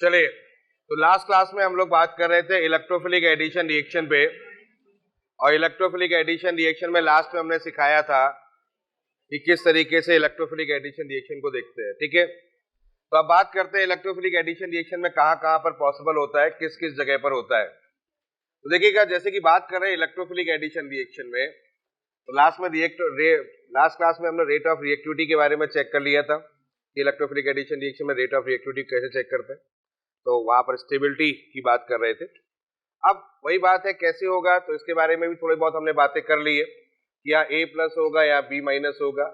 चलिए, तो last class में हम लोग बात कर रहे थे इलेक्ट्रोफिलिक एडिशन रिएक्शन पे। और इलेक्ट्रोफिलिक एडिशन रिएक्शन में लास्ट में हमने सिखाया था कि किस तरीके से इलेक्ट्रोफिलिक एडिशन रिएक्शन को देखते हैं। ठीक है, तो अब बात करते हैं इलेक्ट्रोफिलिक एडिशन रिएक्शन में कहां कहां पर पॉसिबल होता है, किस किस जगह पर होता है। तो देखिएगा, जैसे कि बात कर रहे हैं इलेक्ट्रोफिलिक एडिशन रिएक्शन में, तो लास्ट क्लास में हमने रेट ऑफ रिएक्टिविटी के बारे में चेक कर लिया था कि इलेक्ट्रोफिलिक एडिशन रिएक्शन में रेट ऑफ रिएक्टिविटी कैसे चेक करते हैं। तो वहां पर स्टेबिलिटी की बात कर रहे थे। अब वही बात है कैसे होगा, तो इसके बारे में भी थोड़ी बहुत हमने बातें कर ली है कि या A प्लस होगा या B माइनस होगा,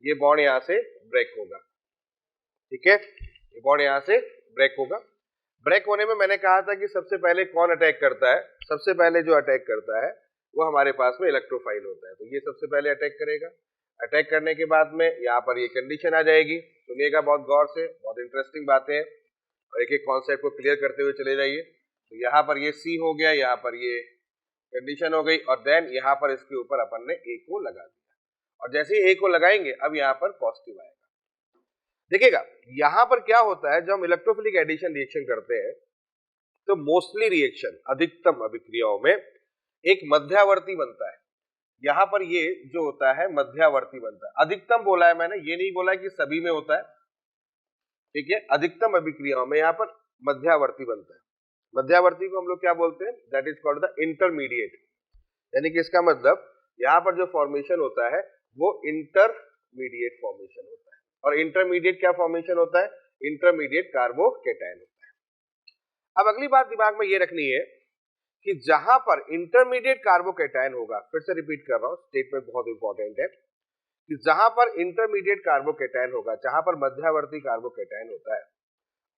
ये बॉन्ड यहां से ब्रेक होगा। ठीक है, ये बॉन्ड यहां से ब्रेक होगा। ब्रेक होने में मैंने कहा था कि सबसे पहले कौन अटैक करता है, सबसे पहले जो अटैक करता है वो हमारे पास में इलेक्ट्रोफाइल होता है। तो ये सबसे पहले अटैक करेगा। अटैक करने के बाद में यहाँ पर ये कंडीशन आ जाएगी। सुनिएगा बहुत गौर से, बहुत इंटरेस्टिंग बातें हैं और एक एक कॉन्सेप्ट को क्लियर करते हुए चले जाइए। तो यहाँ पर ये C हो गया, यहाँ पर ये कंडीशन हो गई और देन यहाँ पर इसके ऊपर अपन ने A को लगा दिया। और जैसे ही A को लगाएंगे अब यहाँ पर पॉजिटिव आएगा। देखिएगा यहाँ पर क्या होता है, जब हम इलेक्ट्रोफिलिक एडिशन रिएक्शन करते हैं तो मोस्टली रिएक्शन, अधिकतम अभिक्रियाओं में एक मध्यावर्ती बनता है। यहाँ पर ये जो होता है मध्यावर्ती बनता है। अधिकतम बोला है मैंने, ये नहीं बोला है कि सभी में होता है। ठीक है, अधिकतम अभिक्रियाओं में यहाँ पर मध्यावर्ती बनता है। मध्यावर्ती को हम लोग क्या बोलते हैं, that is called the intermediate. यानी कि इसका मतलब यहाँ पर जो फॉर्मेशन होता है वो इंटरमीडिएट फॉर्मेशन होता है। और इंटरमीडिएट क्या फॉर्मेशन होता है, इंटरमीडिएट कार्बोकेटायन होता है। अब अगली बात दिमाग में ये रखनी है कि जहां पर इंटरमीडिएट कार्बोकेटायन होगा, फिर से रिपीट कर रहा हूं, स्टेटमेंट बहुत इंपॉर्टेंट है, कि जहां पर इंटरमीडिएट कार्बोकेटायन होगा, जहां पर मध्यावर्ती कार्बोकेटायन होता है,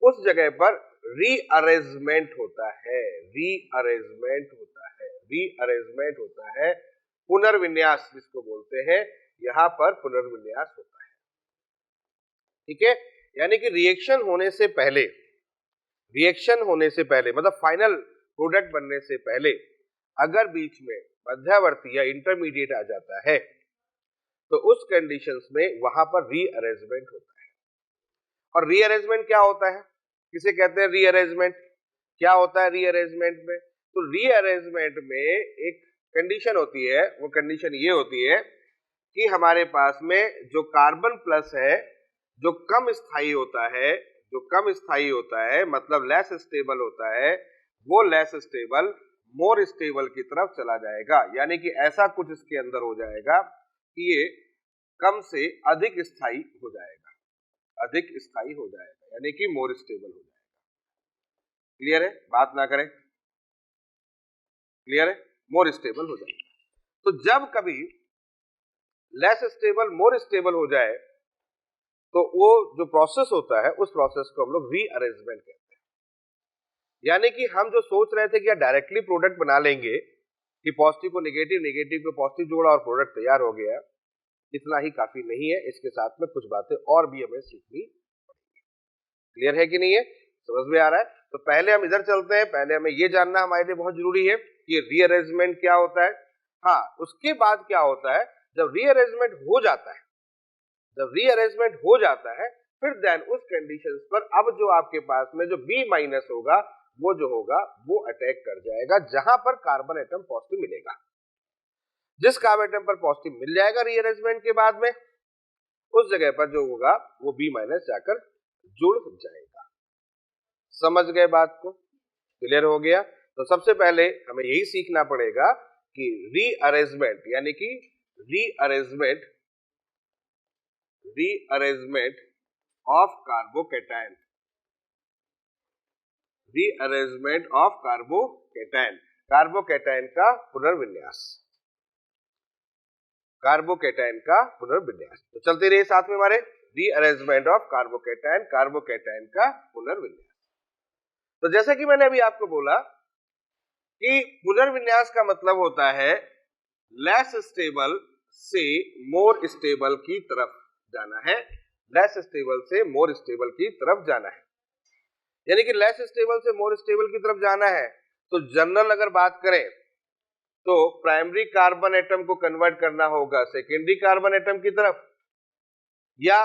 उस जगह पर रीअरेंजमेंट होता है। रीअरेंजमेंट होता है, रीअरेंजमेंट होता है, पुनर्विन्यास जिसको बोलते हैं, यहां पर पुनर्विन्यास होता है। ठीक है, यानी कि रिएक्शन होने से पहले, रिएक्शन होने से पहले मतलब फाइनल प्रोडक्ट बनने से पहले अगर बीच में मध्यावर्ती या इंटरमीडिएट आ जाता है तो उस कंडीशंस में वहां पर रीअरेंजमेंट होता है। और रीअरेंजमेंट क्या होता है, किसे कहते हैं रीअरेंजमेंट, क्या होता है रीअरेंजमेंट में, तो रीअरेंजमेंट में एक कंडीशन होती है, वो कंडीशन ये होती है कि हमारे पास में जो कार्बन प्लस है जो कम स्थायी होता है, जो कम स्थायी होता है मतलब लेस स्टेबल होता है, वो लेस स्टेबल मोर स्टेबल की तरफ चला जाएगा। यानी कि ऐसा कुछ इसके अंदर हो जाएगा कि ये कम से अधिक स्थायी हो जाएगा, अधिक स्थायी हो जाएगा, यानी कि मोर स्टेबल हो जाएगा। क्लियर है, बात ना करें, क्लियर है, मोर स्टेबल हो जाएगा। तो जब कभी लेस स्टेबल मोर स्टेबल हो जाए तो वो जो प्रोसेस होता है उस प्रोसेस को हम लोग रीअरेंजमेंट कहते हैं। यानी कि हम जो सोच रहे थे कि डायरेक्टली प्रोडक्ट बना लेंगे कि पॉजिटिव को नेगेटिव, नेगेटिव को पॉजिटिव जोड़ा और प्रोडक्ट तैयार हो गया, इतना ही काफी नहीं है, इसके साथ में कुछ बातें और भी हमें सीखनी पड़ेगी। क्लियर है कि नहीं है, समझ में आ रहा है? तो पहले हम इधर चलते हैं, पहले हमें ये जानना हमारे लिए बहुत जरूरी है कि रीअरेंजमेंट क्या होता है। हाँ, उसके बाद क्या होता है, जब रीअरेंजमेंट हो जाता है, जब रीअरेंजमेंट हो जाता है फिर देन उस कंडीशंस पर अब जो आपके पास में जो B माइनस होगा वो जो होगा वो अटैक कर जाएगा जहां पर कार्बन एटम पॉजिटिव मिलेगा। जिस कार्बन एटम पर पॉजिटिव मिल जाएगा रीअरेंजमेंट के बाद में, उस जगह पर जो होगा वो B माइनस जाकर जुड़ जाएगा। समझ गए बात को, क्लियर हो गया? तो सबसे पहले हमें यही सीखना पड़ेगा कि रीअरेंजमेंट यानी कि rearrangement of carbocation, rearrangement of carbocation, carbocation का पुनर्विन्यास, कार्बोकेटायन का पुनर्विन्यास। तो चलते रहिए साथ में हमारे, रीअरेंजमेंट ऑफ कार्बोकेटायन, कार्बोकेटायन का पुनर्विन्यास। तो जैसा कि मैंने अभी आपको बोला कि पुनर्विन्यास का मतलब होता है लेस स्टेबल से मोर स्टेबल की तरफ जाना है, लेस स्टेबल से मोर स्टेबल की तरफ जाना है। यानी कि लेस स्टेबल से मोर स्टेबल की तरफ जाना है तो जनरल अगर बात करें तो प्राइमरी कार्बन एटम को कन्वर्ट करना होगा सेकेंडरी कार्बन एटम की तरफ, या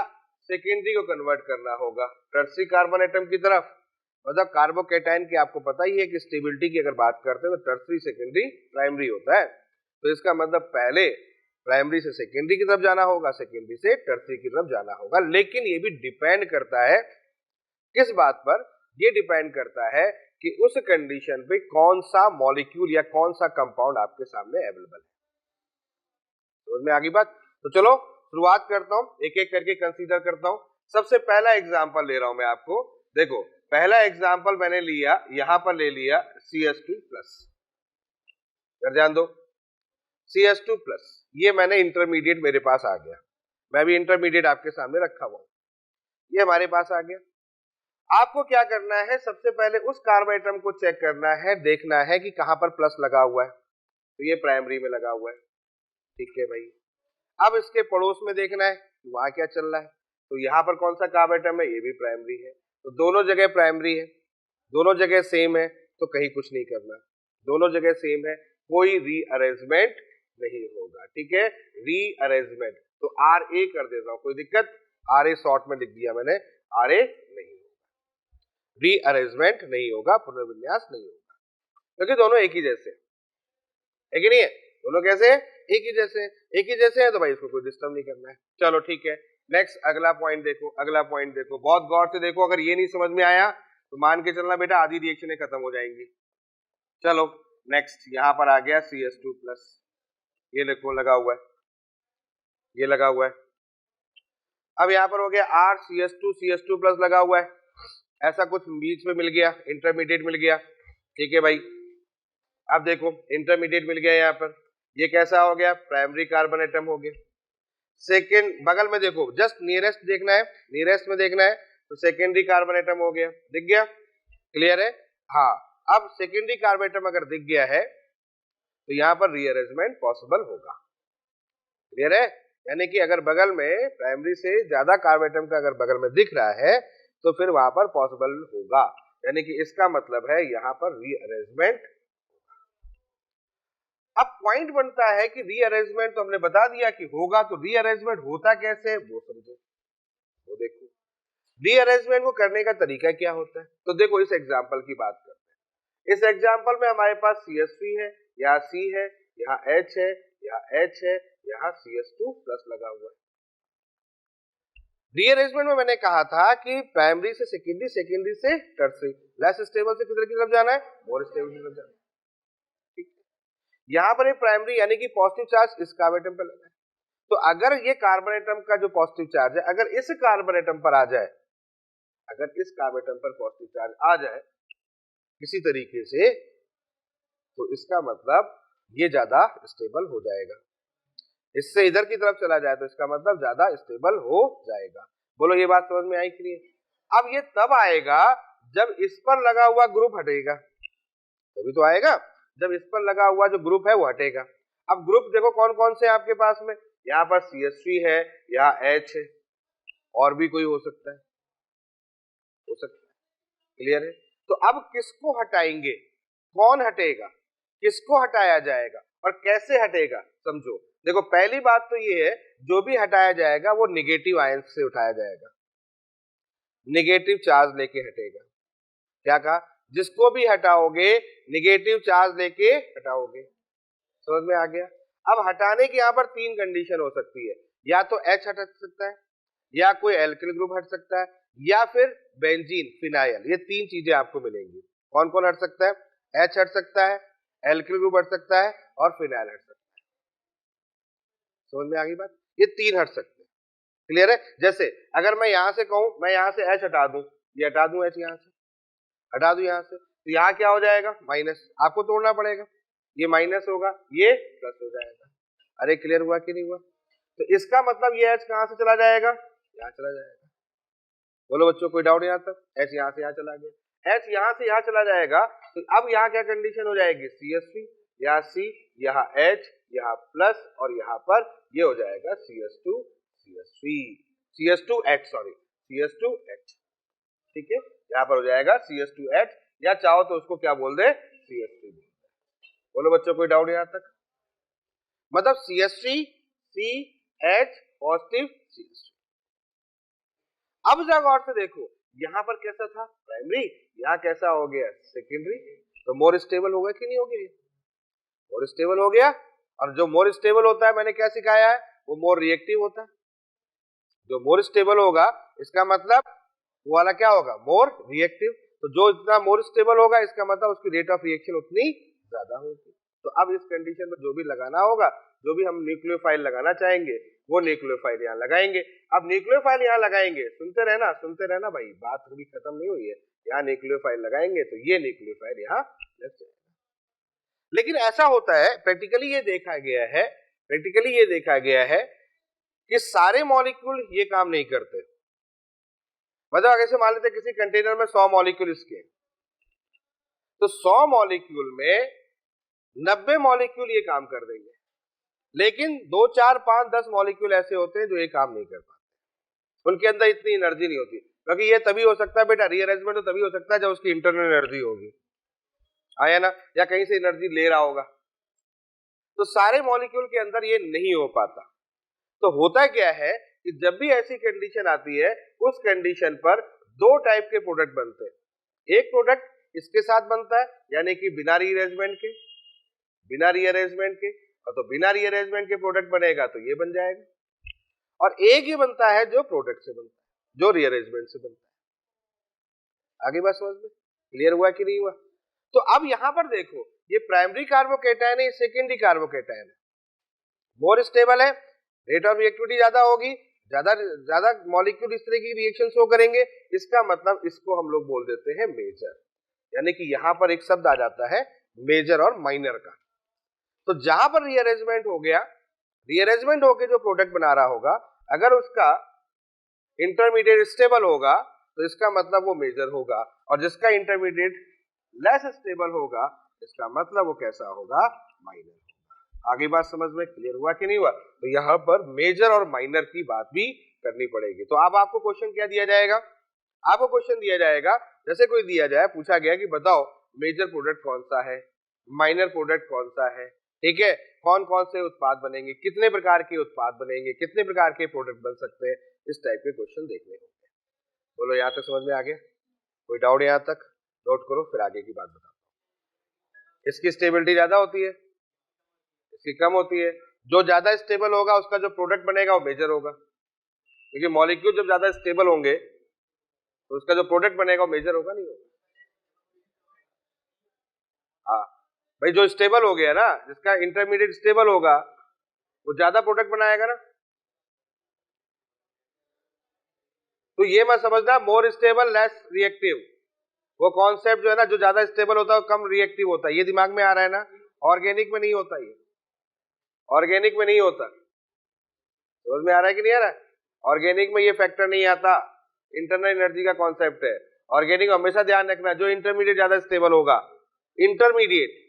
सेकेंडरी को कन्वर्ट करना होगा टर्शियरी कार्बन एटम की तरफ, मतलब कार्बोकेटाइन की आपको पता ही है कि स्टेबिलिटी की अगर बात करते हैं तो टर्सरी, सेकेंडरी, प्राइमरी होता है। तो इसका मतलब पहले प्राइमरी से सेकेंडरी की तरफ जाना होगा, सेकेंडरी से टर्सरी की तरफ जाना होगा। लेकिन ये भी डिपेंड करता है किस बात पर? ये डिपेंड करता है कि उस कंडीशन पे कौन सा मॉलिक्यूल या कौन सा कंपाउंड आपके सामने अवेलेबल है। समझ में आ गई बात? तो चलो शुरुआत करता हूं, एक एक करके कंसीडर करता हूं। सबसे पहला एग्जांपल ले रहा हूं मैं आपको। देखो पहला एग्जांपल मैंने लिया, यहां पर ले लिया CH2+। ध्यान दो, CH2+, ये मैंने इंटरमीडिएट मेरे पास आ गया। मैं भी इंटरमीडिएट आपके सामने रखा हुआ हूं, ये हमारे पास आ गया। आपको क्या करना है? सबसे पहले उस कार्बन एटम को चेक करना है, देखना है कि कहां पर प्लस लगा हुआ है। तो ये प्राइमरी में लगा हुआ है, ठीक है भाई। अब इसके पड़ोस में देखना है कि वहां क्या चल रहा है। तो यहाँ पर कौन सा कार्बन एटम है? ये भी प्राइमरी है। तो दोनों जगह प्राइमरी है, दोनों जगह सेम है, तो कहीं कुछ नहीं करना, दोनों जगह सेम है, कोई रीअरेंजमेंट नहीं होगा। ठीक है, रीअरेंजमेंट तो RA कर देता हूं, कोई दिक्कत? RA शॉर्ट में लिख दिया मैंने, RA नहीं होगा, रीअरेंजमेंट नहीं होगा, पुनर्विन्यास नहीं होगा, क्योंकि दोनों एक ही जैसे है कि नहीं है? दोनों कैसे हैं? एक ही जैसे, एक ही जैसे है, तो भाई इसको कोई डिस्टर्ब नहीं करना है। चलो ठीक है, नेक्स्ट अगला पॉइंट देखो, अगला पॉइंट देखो, बहुत गौर से देखो। अगर ये नहीं समझ में आया तो मान के चलना बेटा आधी रिएक्शनें खत्म हो जाएंगी। चलो नेक्स्ट, यहां पर आ गया CH2+, ये देखो लगा हुआ है, ये लगा हुआ है। अब यहां पर हो गया R CH2+ लगा हुआ है, ऐसा कुछ बीच में मिल गया, इंटरमीडिएट मिल गया। ठीक है भाई, अब देखो इंटरमीडिएट मिल गया यहाँ पर, ये कैसा हो गया? प्राइमरी कार्बन एटम हो गया। सेकेंड बगल में देखो, जस्ट नियरेस्ट देखना है, नियरेस्ट में देखना है, तो सेकेंडरी कार्बन एटम हो गया, दिख गया? क्लियर है? हाँ, अब सेकेंडरी कार्बन एटम अगर दिख गया है तो यहाँ पर रीअरेंजमेंट पॉसिबल होगा। क्लियर है? यानी कि अगर बगल में प्राइमरी से ज्यादा कार्बन एटम का अगर बगल में दिख रहा है तो फिर वहां पर पॉसिबल होगा, यानी कि इसका मतलब है यहाँ पर रीअरेंजमेंट। अब पॉइंट बनता है कि रीअरेंजमेंट तो हमने बता दिया कि होगा, तो रीअरेंजमेंट होता कैसे वो समझो, वो देखो रीअरेंजमेंट को करने का तरीका क्या होता है। तो देखो इस एग्जांपल की बात करते हैं। इस एग्जांपल में हमारे पास CH3 है, यहाँ C है, यहाँ H है, यहाँ H है, यहाँ CH2+ लगा हुआ है। रीअरेंजमेंट में मैंने कहा था कि प्राइमरी से सेकेंडरी, सेकेंडरी से टर्सरी, लेस स्टेबल से किधर की तरफ जाना है? मोर स्टेबल की तरफ जाना है। यहाँ पर ये प्राइमरी यानी कि पॉजिटिव चार्ज इस कार्बन एटम पर लगा है, तो अगर ये कार्बन एटम का जो पॉजिटिव चार्ज है अगर इस कार्बन एटम पर आ जाए, अगर इस कार्बन एटम पर पॉजिटिव चार्ज आ जाए किसी तरीके से, तो इसका मतलब ये ज्यादा स्टेबल हो जाएगा। इससे इधर की तरफ चला जाए तो इसका मतलब ज्यादा स्टेबल हो जाएगा। बोलो ये बात समझ में आई कि नहीं? अब ये तब आएगा जब इस पर लगा हुआ ग्रुप हटेगा, तभी तो आएगा जब इस पर लगा हुआ जो ग्रुप है वो हटेगा। अब ग्रुप देखो कौन कौन से आपके पास में, यहाँ पर CH3 है, यहाँ H है, और भी कोई हो सकता है, हो सकता है। क्लियर है? तो अब किसको हटाएंगे, कौन हटेगा, किसको हटाया जाएगा और कैसे हटेगा, समझो। देखो पहली बात तो ये है, जो भी हटाया जाएगा वो निगेटिव आयन से उठाया जाएगा, निगेटिव चार्ज लेके हटेगा। क्या कहा? जिसको भी हटाओगे निगेटिव चार्ज लेके हटाओगे। समझ में आ गया? अब हटाने की यहाँ पर तीन कंडीशन हो सकती है, या तो H हट सकता है, या कोई एल्किल ग्रुप हट सकता है, या फिर बेंजीन, फिनाइल, ये तीन चीजें आपको मिलेंगी। कौन कौन हट सकता है? H हट सकता है, एल्किल ग्रुप हट सकता है और फिनाइल हट सकता है। समझ में आ गई बात? ये तीन हट सकते हैं। क्लियर है? जैसे अगर मैं यहां से कहूं, मैं यहां से H हटा दूं, ये हटा दूं, H यहां से हटा दूं यहां से, तो यहाँ क्या हो जाएगा? माइनस, आपको तोड़ना पड़ेगा, ये माइनस होगा, ये प्लस हो जाएगा। अरे क्लियर हुआ कि नहीं हुआ? तो इसका मतलब ये H कहां से चला जाएगा? यहाँ चला जाएगा। बोलो बच्चों कोई डाउट यहाँ तक? H यहाँ से यहाँ चला गया, H यहाँ से यहाँ चला जाएगा, तो अब यहाँ क्या कंडीशन हो जाएगी? CH3, यहाँ C, यहाँ H, यहाँ प्लस, और यहाँ पर ये हो जाएगा CH2 CH3 CH2H, sorry CH2H। ठीक है, यहाँ पर हो जाएगा CH2H, या चाहो तो उसको क्या बोल दे? CH3 बोल दे। बोलो बच्चों कोई डाउट यहाँ तक? मतलब CH3 CH पॉजिटिव CH3। अब जरा गौर से देखो, यहाँ पर कैसा था? प्राइमरी, यहाँ कैसा हो गया, सेकेंडरी, तो मोर स्टेबल होगा कि नहीं हो गया, मोर स्टेबल हो गया। और जो मोर स्टेबल होता है मैंने क्या सिखाया है, वो मोर रिएक्टिव होता है। जो मोर स्टेबल होगा इसका मतलब वो वाला क्या होगा, मोर रिएक्टिव। तो जो इतना मोर स्टेबल होगा इसका मतलब उसकी रेट ऑफ रिएक्शन उतनी ज्यादा होगी। तो अब इस कंडीशन में जो भी लगाना होगा, जो भी हम न्यूक्लियोफाइल लगाना चाहेंगे वो न्यूक्लियोफाइल यहाँ लगाएंगे। अब न्यूक्लियोफाइल यहाँ लगाएंगे, सुनते रहना भाई, बात अभी खत्म नहीं हुई है। यहाँ न्यूक्लियोफाइल लगाएंगे तो ये न्यूक्लियोफाइल यहाँ लग जाएगा। लेकिन ऐसा होता है, प्रैक्टिकली ये देखा गया है कि सारे मॉलिक्यूल ये काम नहीं करते। मतलब अगर से मान लेते किसी कंटेनर में 100 मॉलिक्यूल इसके, तो 100 मॉलिक्यूल में 90 मॉलिक्यूल ये काम कर देंगे, लेकिन 2, 4, 5, 10 मॉलिक्यूल ऐसे होते हैं जो ये काम नहीं कर पाते, उनके अंदर इतनी एनर्जी नहीं होती। क्योंकि ये तभी हो सकता है बेटा, रीअरेंजमेंट तो तभी हो सकता है जब उसकी इंटरनल एनर्जी होगी, आया ना, या कहीं से एनर्जी ले रहा होगा। तो सारे मॉलिक्यूल के अंदर ये नहीं हो पाता। तो होता क्या है कि जब भी ऐसी कंडीशन आती है, उस कंडीशन पर दो टाइप के प्रोडक्ट बनते हैं। एक प्रोडक्ट इसके साथ बनता है, यानी कि बिना रीअरेंजमेंट के, और तो बिना रीअरेंजमेंट के प्रोडक्ट बनेगा तो ये बन जाएगा। और एक ही बनता है जो प्रोडक्ट से बनता है, जो रीअरेंजमेंट से बनता है। आगे बात समझ में क्लियर हुआ कि नहीं हुआ? तो अब यहां पर देखो, ये प्राइमरी कार्बोकैटायन है, सेकेंडरी कार्बोकैटायन है, मोर स्टेबल है, रेट ऑफ रिएक्टिविटी ज्यादा होगी, ज्यादा मॉलिक्यूल इस तरह की रिएक्शन शो करेंगे। इसका मतलब इसको हम लोग बोल देते हैं मेजर, यानी कि यहां पर एक शब्द आ जाता है मेजर और माइनर का। तो जहां पर रीअरेंजमेंट हो गया, रीअरेंजमेंट होकर जो प्रोडक्ट बना रहा होगा, अगर उसका इंटरमीडिएट स्टेबल होगा तो इसका मतलब वो मेजर होगा, और जिसका इंटरमीडिएट लेस स्टेबल होगा इसका मतलब वो कैसा होगा, माइनर होगा। आगे बात समझ में क्लियर हुआ कि नहीं हुआ? तो यहां पर मेजर और माइनर की बात भी करनी पड़ेगी। तो अब आपको क्वेश्चन क्या दिया जाएगा, आपको क्वेश्चन दिया जाएगा, जैसे कोई दिया जाए, पूछा गया कि बताओ मेजर प्रोडक्ट कौन सा है, माइनर प्रोडक्ट कौन सा है, ठीक है, कौन कौन से उत्पाद बनेंगे, कितने प्रकार के उत्पाद बनेंगे, कितने प्रकार के प्रोडक्ट बन सकते हैं, इस टाइप के क्वेश्चन देखने होंगे। बोलो यहाँ तक समझ में आ गया? कोई डाउट यहाँ तक? नोट करो, फिर आगे की बात बताता हूँ। इसकी स्टेबिलिटी ज्यादा होती है, इसकी कम होती है। जो ज्यादा स्टेबल होगा उसका जो प्रोडक्ट बनेगा वो मेजर होगा, क्योंकि मॉलिक्यूल जब ज्यादा स्टेबल होंगे तो उसका जो प्रोडक्ट बनेगा वो मेजर होगा, नहीं होगा? हाँ भाई, जो स्टेबल हो गया ना, जिसका इंटरमीडिएट स्टेबल होगा वो ज्यादा प्रोडक्ट बनाएगा ना। तो ये मत समझना मोर स्टेबल लेस रिएक्टिव, वो कॉन्सेप्ट जो है ना, जो ज्यादा स्टेबल होता है वो कम रिएक्टिव होता है, ये दिमाग में आ रहा है ना। ऑर्गेनिक में नहीं होता, ये ऑर्गेनिक में नहीं होता, समझ में आ रहा है कि नहीं आ रहा है? ऑर्गेनिक में ये फैक्टर नहीं आता, इंटरनल एनर्जी का कॉन्सेप्ट है। ऑर्गेनिक हमेशा ध्यान रखना, जो इंटरमीडिएट ज्यादा स्टेबल होगा, इंटरमीडिएट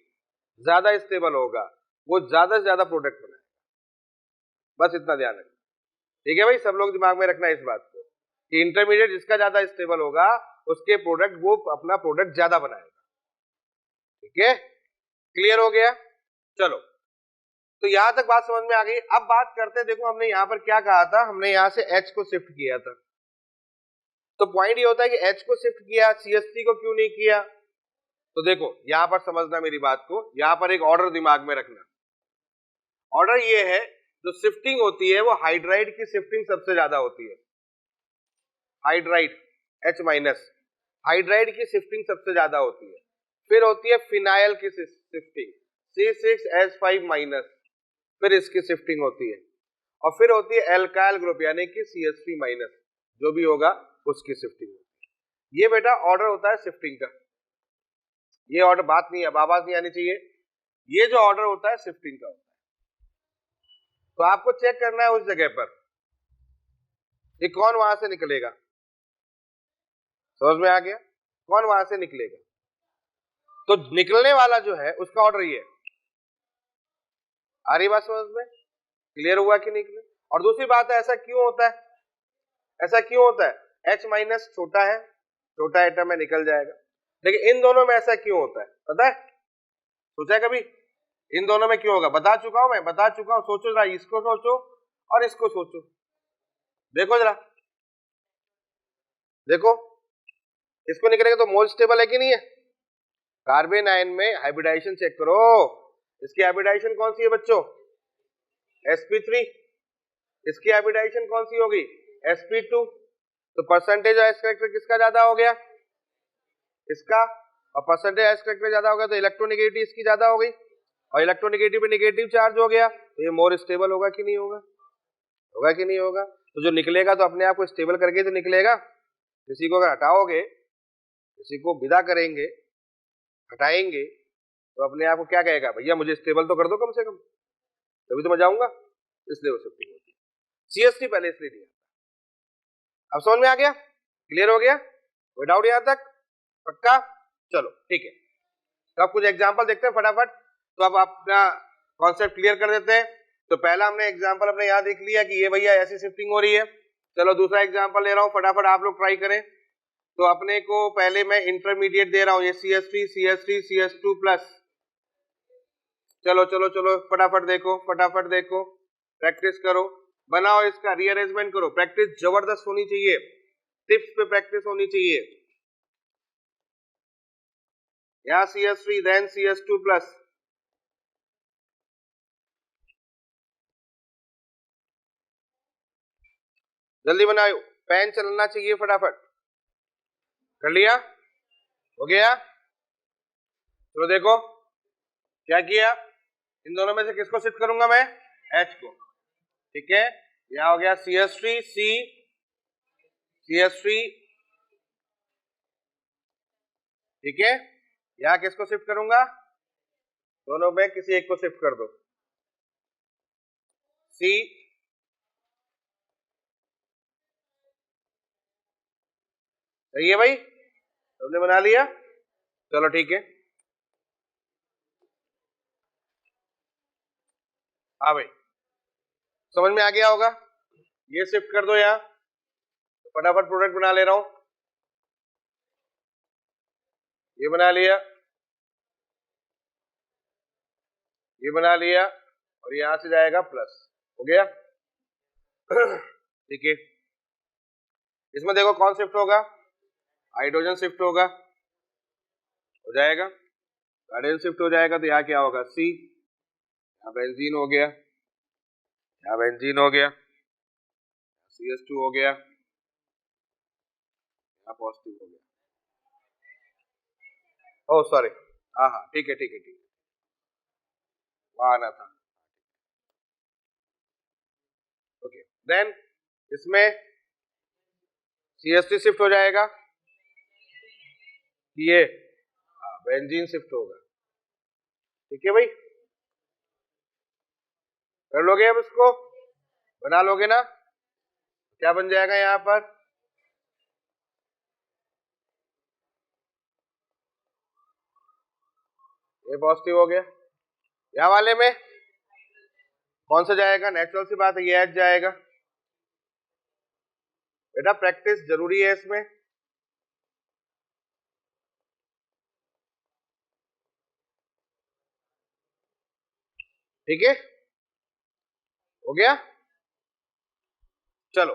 ज्यादा स्टेबल होगा, वो ज्यादा से ज्यादा प्रोडक्ट बनाएगा, बस इतना ध्यान रखना, ठीक है भाई? सब लोग दिमाग में रखना इस बात को कि इंटरमीडिएट जिसका ज्यादा स्टेबल होगा उसके प्रोडक्ट, वो अपना प्रोडक्ट ज्यादा बनाएगा, ठीक है? क्लियर हो गया? चलो, तो यहां तक बात समझ में आ गई। अब बात करते हैं, देखो हमने यहां पर क्या कहा था, हमने यहां से H को शिफ्ट किया था। तो पॉइंट ये होता है कि H को शिफ्ट किया, CH3 को क्यों नहीं किया? तो देखो यहां पर समझना मेरी बात को, यहां पर एक ऑर्डर दिमाग में रखना। ऑर्डर ये है, जो शिफ्टिंग होती है वो हाइड्राइड की शिफ्टिंग सबसे ज्यादा होती है, हाइड्राइड H-, हाइड्राइड की शिफ्टिंग सबसे ज्यादा होती है। फिर होती है फिनाइल की शिफ्टिंग C6H5-, फिर इसकी शिफ्टिंग होती है। और फिर होती है एल्काइल ग्रुप यानी कि CH3-, जो भी होगा उसकी शिफ्टिंग होती है। ये बेटा ऑर्डर होता है शिफ्टिंग का, ये ऑर्डर, बात नहीं है, अब आवाज नहीं आनी चाहिए, ये जो ऑर्डर होता है शिफ्टिंग का होता है। तो आपको चेक करना है उस जगह पर ये कौन वहां से निकलेगा, समझ में आ गया? कौन वहां से निकलेगा? तो निकलने वाला जो है उसका ऑर्डर ये है। आ रही बात समझ में? क्लियर हुआ कि नहीं क्लियर? और दूसरी बात है, ऐसा क्यों होता है, ऐसा क्यों होता है? H- छोटा है, छोटा एटम है, निकल जाएगा। लेकिन इन दोनों में ऐसा क्यों होता है, पता है? सोचा है कभी इन दोनों में क्यों होगा? बता चुका हूं मैं, बता चुका हूं। सोचो जरा, इसको सोचो और इसको सोचो, देखो जरा, देखो इसको निकलेगा तो मोल स्टेबल है कि नहीं है? कार्बन आयन में हाइब्रिडाइजेशन चेक करो, इसकी हाइब्रिडाइजेशन कौन सी है बच्चों? sp3। इसकी हाइब्रिडाइजेशन कौन सी होगी? sp2। तो परसेंटेज एस करेक्टर किसका ज्यादा हो गया? इसका। और परसेंटेज एस करेक्टर ज्यादा हो गया तो इलेक्ट्रोनेगेटिविटी इसकी ज्यादा हो गई, और इलेक्ट्रोनेगेटिव पे नेगेटिव चार्ज हो गया, तो ये मोर स्टेबल होगा कि नहीं होगा? होगा कि नहीं होगा? तो जो निकलेगा तो अपने आप को स्टेबल करके तो निकलेगा। किसी को अगर हटाओगे, किसी को विदा करेंगे, हटाएंगे, तो अपने आप को क्या कहेगा? भैया मुझे स्टेबल तो कर दो कम से कम, तभी तो मैं जाऊंगा। इसलिए वो शिफ्टिंग होती है। CH3 पहले इसलिए दिया। अब समझ में आ गया? क्लियर हो गया? कोई डाउट यहां तक? पक्का? चलो ठीक है, तो अब कुछ एग्जांपल देखते हैं फटाफट। तो अब अपना कॉन्सेप्ट क्लियर कर देते हैं। तो पहला हमने एग्जांपल अपने यहाँ देख लिया कि ये भैया ऐसी शिफ्टिंग हो रही है। चलो दूसरा एग्जांपल ले रहा हूँ, फटाफट आप लोग ट्राई करें। तो अपने को पहले मैं इंटरमीडिएट दे रहा हूँ, ये CH3 CH3 CH2 प्लस। चलो चलो चलो फटाफट देखो, फटाफट देखो, प्रैक्टिस करो, बनाओ, इसका रीअरेंजमेंट करो। प्रैक्टिस जबरदस्त होनी चाहिए, टिप्स पे प्रैक्टिस होनी चाहिए। यहाँ CH3 देन CH2 प्लस। जल्दी बनाओ, पेन चलना चाहिए फटाफट। कर लिया? हो गया? चलो देखो क्या किया, इन दोनों में से किसको शिफ्ट करूंगा मैं? H को। ठीक है, यहां हो गया CH3 C CH3। ठीक है, यहां किसको शिफ्ट करूंगा? दोनों में किसी एक को शिफ्ट कर दो, C। सही है भाई, तुमने बना लिया? चलो ठीक है, हाँ भाई समझ में आ गया होगा। ये शिफ्ट कर दो यहाँ, फटाफट प्रोडक्ट बना ले रहा हूं। ये बना लिया, ये बना लिया, और यहां से जाएगा प्लस। हो गया? ठीक है, इसमें देखो कौन शिफ्ट होगा? हाइड्रोजन शिफ्ट होगा, हो जाएगा। हाइड्रोजन शिफ्ट हो जाएगा तो यहाँ क्या होगा? C। यहाँ बेंजीन हो गया, यहाँ बेंजीन हो गया, CH2 हो गया, यहाँ पॉजिटिव हो गया। ओह सॉरी, हाँ हाँ ठीक है ठीक है ठीक है, वहां आना था। ओके, देन इसमें CH3 शिफ्ट हो जाएगा, ये बेंजीन शिफ्ट होगा। ठीक है भाई, कर लोगे? अब इसको बना लोगे ना? क्या बन जाएगा यहाँ पर? ये पॉजिटिव हो गया। यहाँ वाले में कौन सा जाएगा? नेचुरल सी बात है, ये H जाएगा। बेटा प्रैक्टिस जरूरी है इसमें। ठीक है, हो गया? चलो,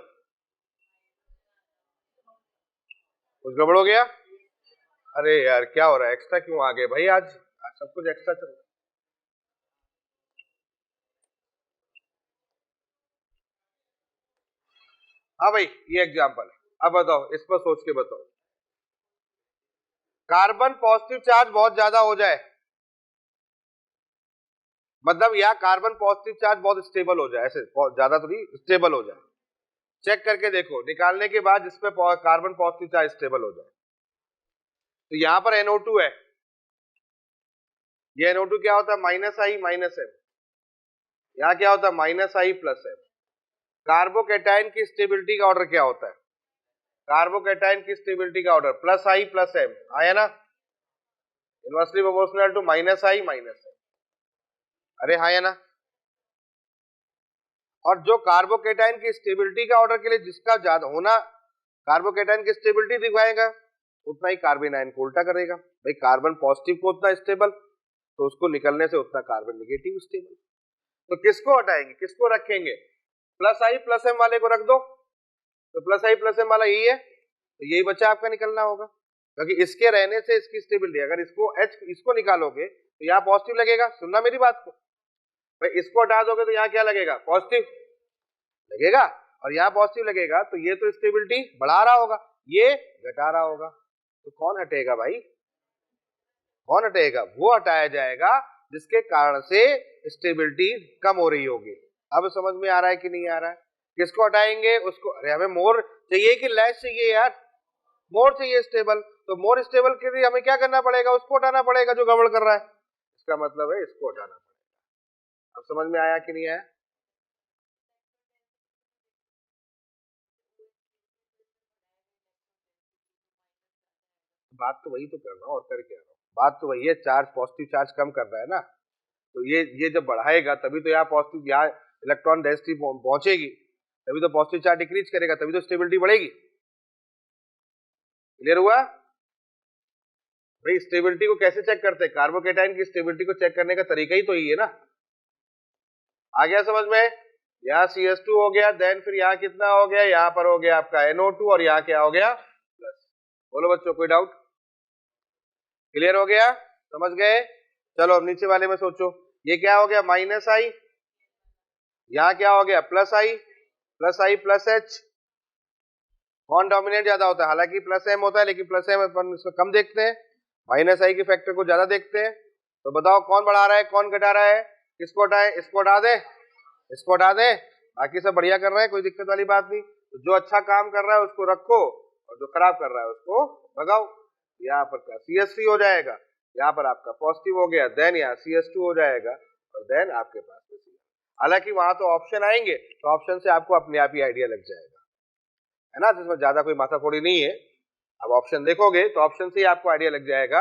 कुछ गड़बड़ हो गया? अरे यार क्या हो रहा है, एक्स्ट्रा क्यों आ गए भाई? आज सब कुछ एक्स्ट्रा चल रहा है। हाँ भाई ये एग्जांपल है, अब बताओ, इस पर सोच के बताओ। कार्बन पॉजिटिव चार्ज बहुत ज्यादा हो जाए, मतलब यहाँ कार्बन पॉजिटिव चार्ज बहुत स्टेबल हो जाए, ऐसे ज्यादा तो नहीं, स्टेबल हो जाए। चेक करके देखो, निकालने के बाद जिसपे कार्बन पॉजिटिव चार्ज स्टेबल हो जाए। तो यहाँ पर NO2 है, ये NO2 क्या होता है? -I-M। यहाँ क्या होता है? -I+M। कार्बोकेटाइन की स्टेबिलिटी का ऑर्डर क्या होता है? कार्बोकेटाइन की स्टेबिलिटी का ऑर्डर +I+M, आया ना? Inversely proportional to -I-M। अरे हाँ या ना? और जो कार्बोकेटाइन की स्टेबिलिटी का ऑर्डर के लिए जिसका ज्यादा होना, कार्बोकेटाइन की स्टेबिलिटी दिखाएगा, उतना ही कार्बन आयन को उल्टा करेगा। भाई कार्बन पॉजिटिव को उतना स्टेबल, तो उसको निकलने से उतना कार्बन नेगेटिव स्टेबल। तो किसको हटाएंगे, किसको रखेंगे? +I+M वाले को रख दो, तो +I+M वाला यही है, तो यही बच्चा आपका निकलना होगा। क्योंकि इसके रहने से इसकी स्टेबिलिटी, अगर इसको H इसको निकालोगे तो यहाँ पॉजिटिव लगेगा, सुनना मेरी बात को भाई, इसको हटा दोगे तो यहाँ क्या लगेगा, पॉजिटिव लगेगा, और यहाँ पॉजिटिव लगेगा, तो ये तो स्टेबिलिटी बढ़ा रहा होगा, ये घटा रहा होगा, तो कौन हटेगा भाई, कौन हटेगा, वो हटाया जाएगा जिसके कारण से स्टेबिलिटी कम हो रही होगी। अब समझ में आ रहा है कि नहीं आ रहा है? किसको हटाएंगे, उसको, अरे हमें मोर चाहिए कि लेस चाहिए यार, मोर चाहिए स्टेबल, तो मोर स्टेबल के लिए हमें क्या करना पड़ेगा, उसको हटाना पड़ेगा जो गड़बड़ कर रहा है, इसका मतलब है इसको हटाना पड़ेगा। अब समझ में आया कि नहीं आया? बात तो वही तो कर रहा हूँ, और कर क्या रहा हूँ, बात तो वही है, चार्ज, पॉजिटिव चार्ज कम कर रहा है ना, तो ये जब बढ़ाएगा तभी तो यहाँ पॉजिटिव, यहाँ इलेक्ट्रॉन डेंसिटी पहुंचेगी, तभी तो पॉजिटिव चार्ज डिक्रीज करेगा, तभी तो स्टेबिलिटी बढ़ेगी। क्लियर हुआ भाई? स्टेबिलिटी को कैसे चेक करते हैं, कार्बोकेटाइन की स्टेबिलिटी को चेक करने का तरीका ही तो ये है ना। आ गया समझ में? यहाँ CH2 हो गया, देन फिर यहाँ कितना हो गया, यहाँ पर हो गया आपका NO2, और यहाँ क्या हो गया, प्लस। बोलो बच्चों, कोई डाउट? क्लियर हो गया, समझ गए? चलो अब नीचे वाले में सोचो, ये क्या हो गया, -I, यहाँ क्या हो गया, +I, +I +H, कौन डोमिनेट ज्यादा होता है, हालांकि +M होता है, लेकिन +M अपन इसमें कम देखते हैं, -I के फैक्टर को ज्यादा देखते हैं, तो बताओ कौन बढ़ा रहा है, कौन घटा रहा है, किसको हटाए, इसको हटा दे, इसको हटा दे, बाकी सब बढ़िया कर रहे हैं, कोई दिक्कत वाली बात नहीं, तो जो अच्छा काम कर रहा है उसको रखो, और जो खराब कर रहा है उसको भगाओ। यहाँ पर क्या, CH3 हो जाएगा, यहाँ पर आपका पॉजिटिव हो गया, देन यहाँ CH2 हो जाएगा, और देन आपके पास, हालांकि वहां तो ऑप्शन आएंगे, तो ऑप्शन से आपको अपने आप ही आइडिया लग जाएगा, है ना, जिसमें ज्यादा कोई माथाफोड़ी नहीं है। अब ऑप्शन देखोगे तो ऑप्शन से ही आपको आइडिया लग जाएगा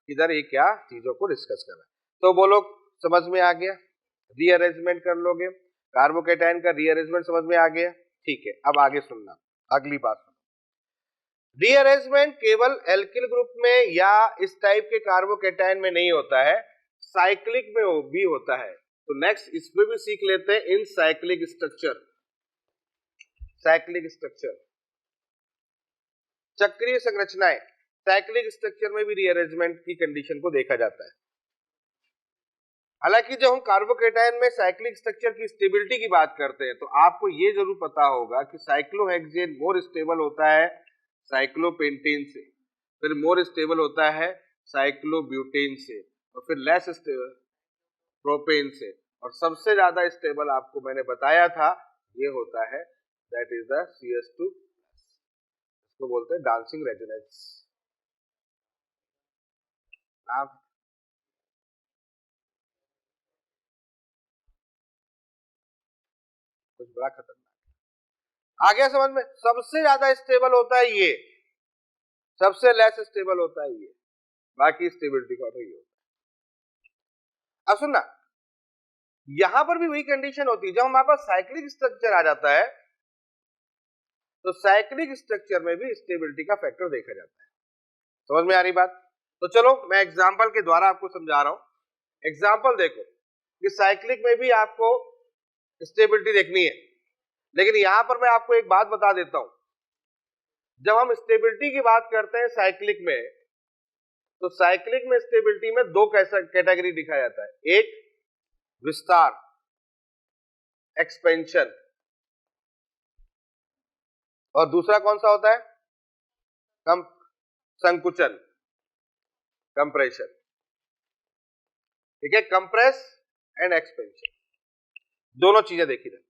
इधर ये क्या चीजों को डिस्कस करना है। तो बोलो, समझ में आ गया? रीअरेंजमेंट कर लोगे, कार्बोकेटाइन का रीअरेंजमेंट समझ में आ गया, ठीक है। अब आगे सुनना, अगली बात सुनना, रीअरेंजमेंट केवल एल्किल ग्रुप में या इस टाइप के कार्बोकेटाइन में नहीं होता है, साइक्लिक में भी होता है। तो नेक्स्ट इसमें भी सीख लेते हैं, इन साइक्लिक स्ट्रक्चर, साइक्लिक स्ट्रक्चर, चक्रीय संरचनाएं, साइक्लिक स्ट्रक्चर में भी रीअरेंजमेंट की कंडीशन को देखा जाता है। हालांकि जब हम कार्बोकेटाइन में साइक्लिक स्ट्रक्चर की स्टेबिलिटी की बात करते हैं, तो आपको ये जरूर पता होगा कि साइक्लोहेक्सेन मोर स्टेबल होता है साइक्लोपेंटेन से, फिर मोर स्टेबल होता है साइक्लोब्यूटेन से, और फिर लेस स्टेबल प्रोपेन से, और सबसे ज्यादा स्टेबल आपको मैंने बताया था ये होता है, दैट इज द CH2, इसको बोलते हैं डांसिंग रेजोनेंस। आप कुछ बड़ा खतरनाक, आ गया समझ में? सबसे ज्यादा स्टेबल होता है ये, सबसे लेस स्टेबल होता है ये, बाकी स्टेबिलिटी का ऑर्डर ये होता है। अब सुनना, यहां पर भी वही कंडीशन होती है, जब हमारे पास साइक्लिक स्ट्रक्चर आ जाता है तो साइक्लिक स्ट्रक्चर में भी स्टेबिलिटी का फैक्टर देखा जाता है। समझ में आ रही बात? तो चलो मैं एग्जांपल के द्वारा आपको समझा रहा हूं। एग्जांपल देखो कि साइक्लिक में भी आपको स्टेबिलिटी देखनी है, लेकिन यहां पर मैं आपको एक बात बता देता हूं, जब हम स्टेबिलिटी की बात करते हैं साइक्लिक में, तो साइक्लिक में स्टेबिलिटी में दो कैटेगरी दिखाया जाता है, एक विस्तार, एक्सपेंशन, और दूसरा कौन सा होता है, संकुचन, कंप्रेशन। ठीक है, कंप्रेस एंड एक्सपेंशन, दोनों चीजें देखी जाती।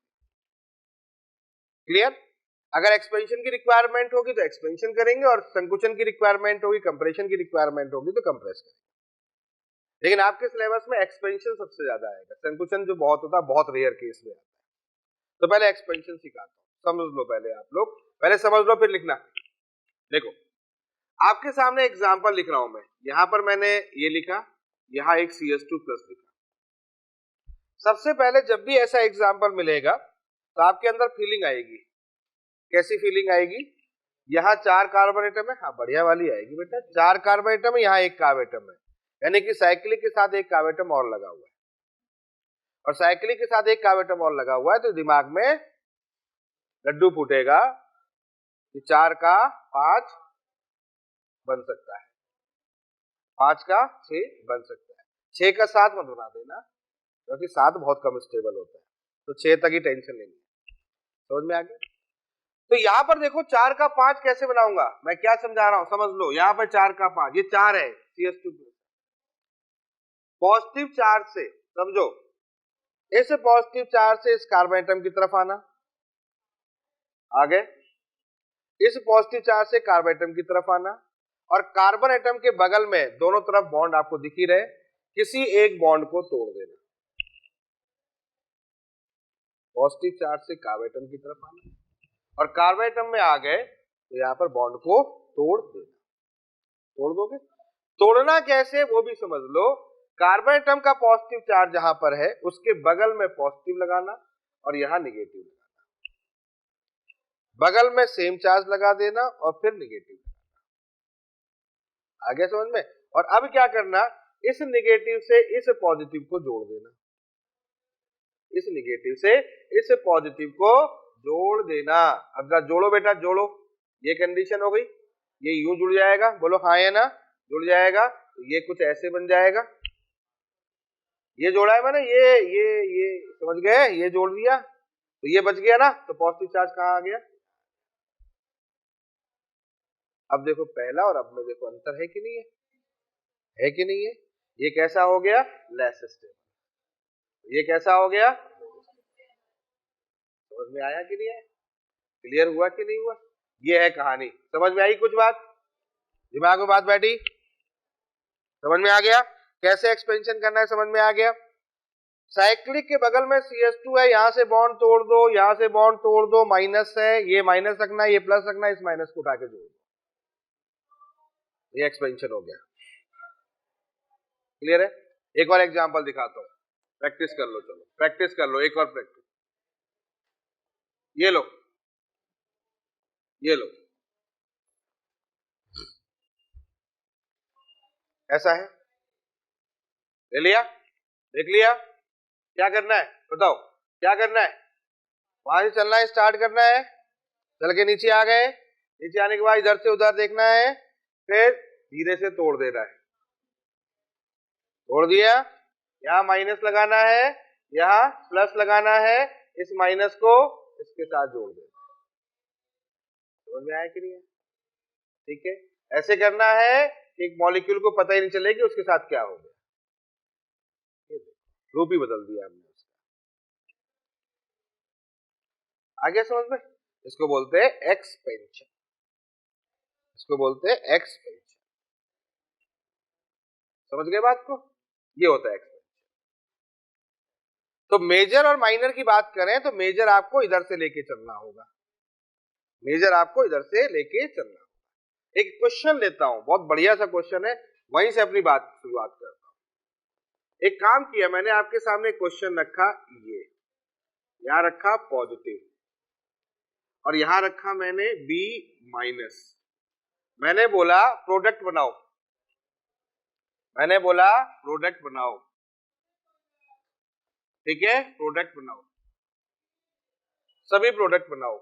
क्लियर? अगर एक्सपेंशन की रिक्वायरमेंट होगी तो एक्सपेंशन करेंगे, और संकुचन की रिक्वायरमेंट होगी, कंप्रेशन की रिक्वायरमेंट होगी तो कंप्रेस करेंगे। लेकिन आपके सिलेबस में एक्सपेंशन सबसे ज्यादा आएगा, संकुचन जो बहुत होता है बहुत रेयर केस में आता है। तो पहले एक्सपेंशन सिखाता हूं, समझ लो पहले, आप लोग पहले समझ लो फिर लिखना। देखो आपके सामने एग्जांपल लिख रहा हूं मैं, यहां पर मैंने ये लिखा, यहां एक CH2+ लिखा। सबसे पहले जब भी ऐसा एग्जांपल मिलेगा तो आपके अंदर फीलिंग आएगी, कैसी फीलिंग आएगी, यहाँ 4 कार्बन एटम है, हाँ बढ़िया वाली आएगी बेटा, 4 कार्बन एटम है, यहाँ 1 कार्बन एटम है, यानी कि साइक्लिक के साथ 1 कार्बन एटम और लगा हुआ है, और साइक्लिक के साथ 1 कार्बन एटम और लगा हुआ है, तो दिमाग में लड्डू फूटेगा कि 4 का 5 बन सकता है, 5 का 6 बन सकता है, 6 का 7 मत बना देना क्योंकि 7 बहुत कम स्टेबल होता है, तो 6 तक ही टेंशन लेनी है। समझ में आ गया? तो यहां पर देखो 4 का 5 कैसे बनाऊंगा, मैं क्या समझा रहा हूं समझ लो। यहां पर 4 का 5, ये 4 है CS2 पॉजिटिव चार्ज से, समझो इस पॉजिटिव चार्ज से इस कार्बन एटम की तरफ आना, आगे इस पॉजिटिव चार्ज से कार्बन एटम की तरफ आना, और कार्बन एटम के बगल में दोनों तरफ बॉन्ड आपको दिख ही रहे, किसी एक बॉन्ड को तोड़ देना, पॉजिटिव चार्ज से कार्बन एटम की तरफ आना और कार्बन एटम में आ गए तो यहां पर बॉन्ड को तोड़ देना। तोड़ दोगे, तोड़ना कैसे वो भी समझ लो। कार्बन एटम का पॉजिटिव चार्ज जहां पर है उसके बगल में पॉजिटिव लगाना और यहां निगेटिव लगाना, बगल में सेम चार्ज लगा देना और फिर निगेटिव लगाना, आगे समझ में। और अब क्या करना, इस निगेटिव से इस पॉजिटिव को जोड़ देना, इस निगेटिव से इस पॉजिटिव को जोड़ देना। अब जोड़ो बेटा जोड़ो, ये कंडीशन हो गई, ये यूं जुड़ जाएगा, बोलो हाँ या ना, जुड़ जाएगा, तो ये कुछ ऐसे बन जाएगा, ये जोड़ा है मैंने, ये समझ गए, ये जोड़ दिया तो ये बच गया ना, तो पॉजिटिव चार्ज कहां आ गया। अब देखो पहला और अब में देखो अंतर है कि नहीं है, है कि नहीं है। ये कैसा हो गया, लेस स्टेबल, ये कैसा हो गया, समझ में आया कि नहीं है, क्लियर हुआ कि नहीं हुआ। ये है कहानी, समझ में आई कुछ बात, दिमाग में बात बैठी, समझ में आ गया कैसे एक्सपेंशन करना है, समझ में आ गया। साइक्लिक के बगल में CH2 है, यहां से बॉन्ड तोड़ दो, यहां से बॉन्ड तोड़ दो, माइनस है, ये माइनस रखना है, ये प्लस रखना है, इस माइनस को उठा के जोड़ दो, ये एक्सपेंशन हो गया। क्लियर है। एक और एग्जांपल दिखाता हूं, प्रैक्टिस कर लो, चलो प्रैक्टिस कर लो, एक और प्रैक्टिस। ये लो, ये लो, ऐसा है, ले लिया, देख लिया, क्या करना है बताओ, क्या करना है, वहां से चलना है, स्टार्ट करना है, चल के नीचे आ गए, नीचे आने के बाद इधर से उधर देखना है, फिर धीरे से तोड़ देना है, तोड़ दिया, यहां माइनस लगाना है, यहां प्लस लगाना है, इस माइनस को इसके साथ जोड़ देना, समझ में आया कि नहीं है। ठीक है, ऐसे करना है एक मॉलिक्यूल को पता ही नहीं चले कि उसके साथ क्या हो गया, रूप ही बदल दिया हमने उसका। आगे समझ में, इसको बोलते हैं एक्सपेंशन, इसको बोलते हैं एक्सपेंशन, समझ गए बात को, ये होता है एक्सपेंशन। तो मेजर और माइनर की बात करें तो मेजर आपको इधर से लेके चलना होगा, मेजर आपको इधर से लेके चलना होगा। एक क्वेश्चन लेता हूं, बहुत बढ़िया सा क्वेश्चन है, वहीं से अपनी बात शुरुआत करता हूं। एक काम किया मैंने, आपके सामने क्वेश्चन रखा, ये यहां रखा पॉजिटिव और यहां रखा मैंने B माइनस, मैंने बोला प्रोडक्ट बनाओ, मैंने बोला प्रोडक्ट बनाओ, ठीक है, प्रोडक्ट बनाओ, सभी प्रोडक्ट बनाओ,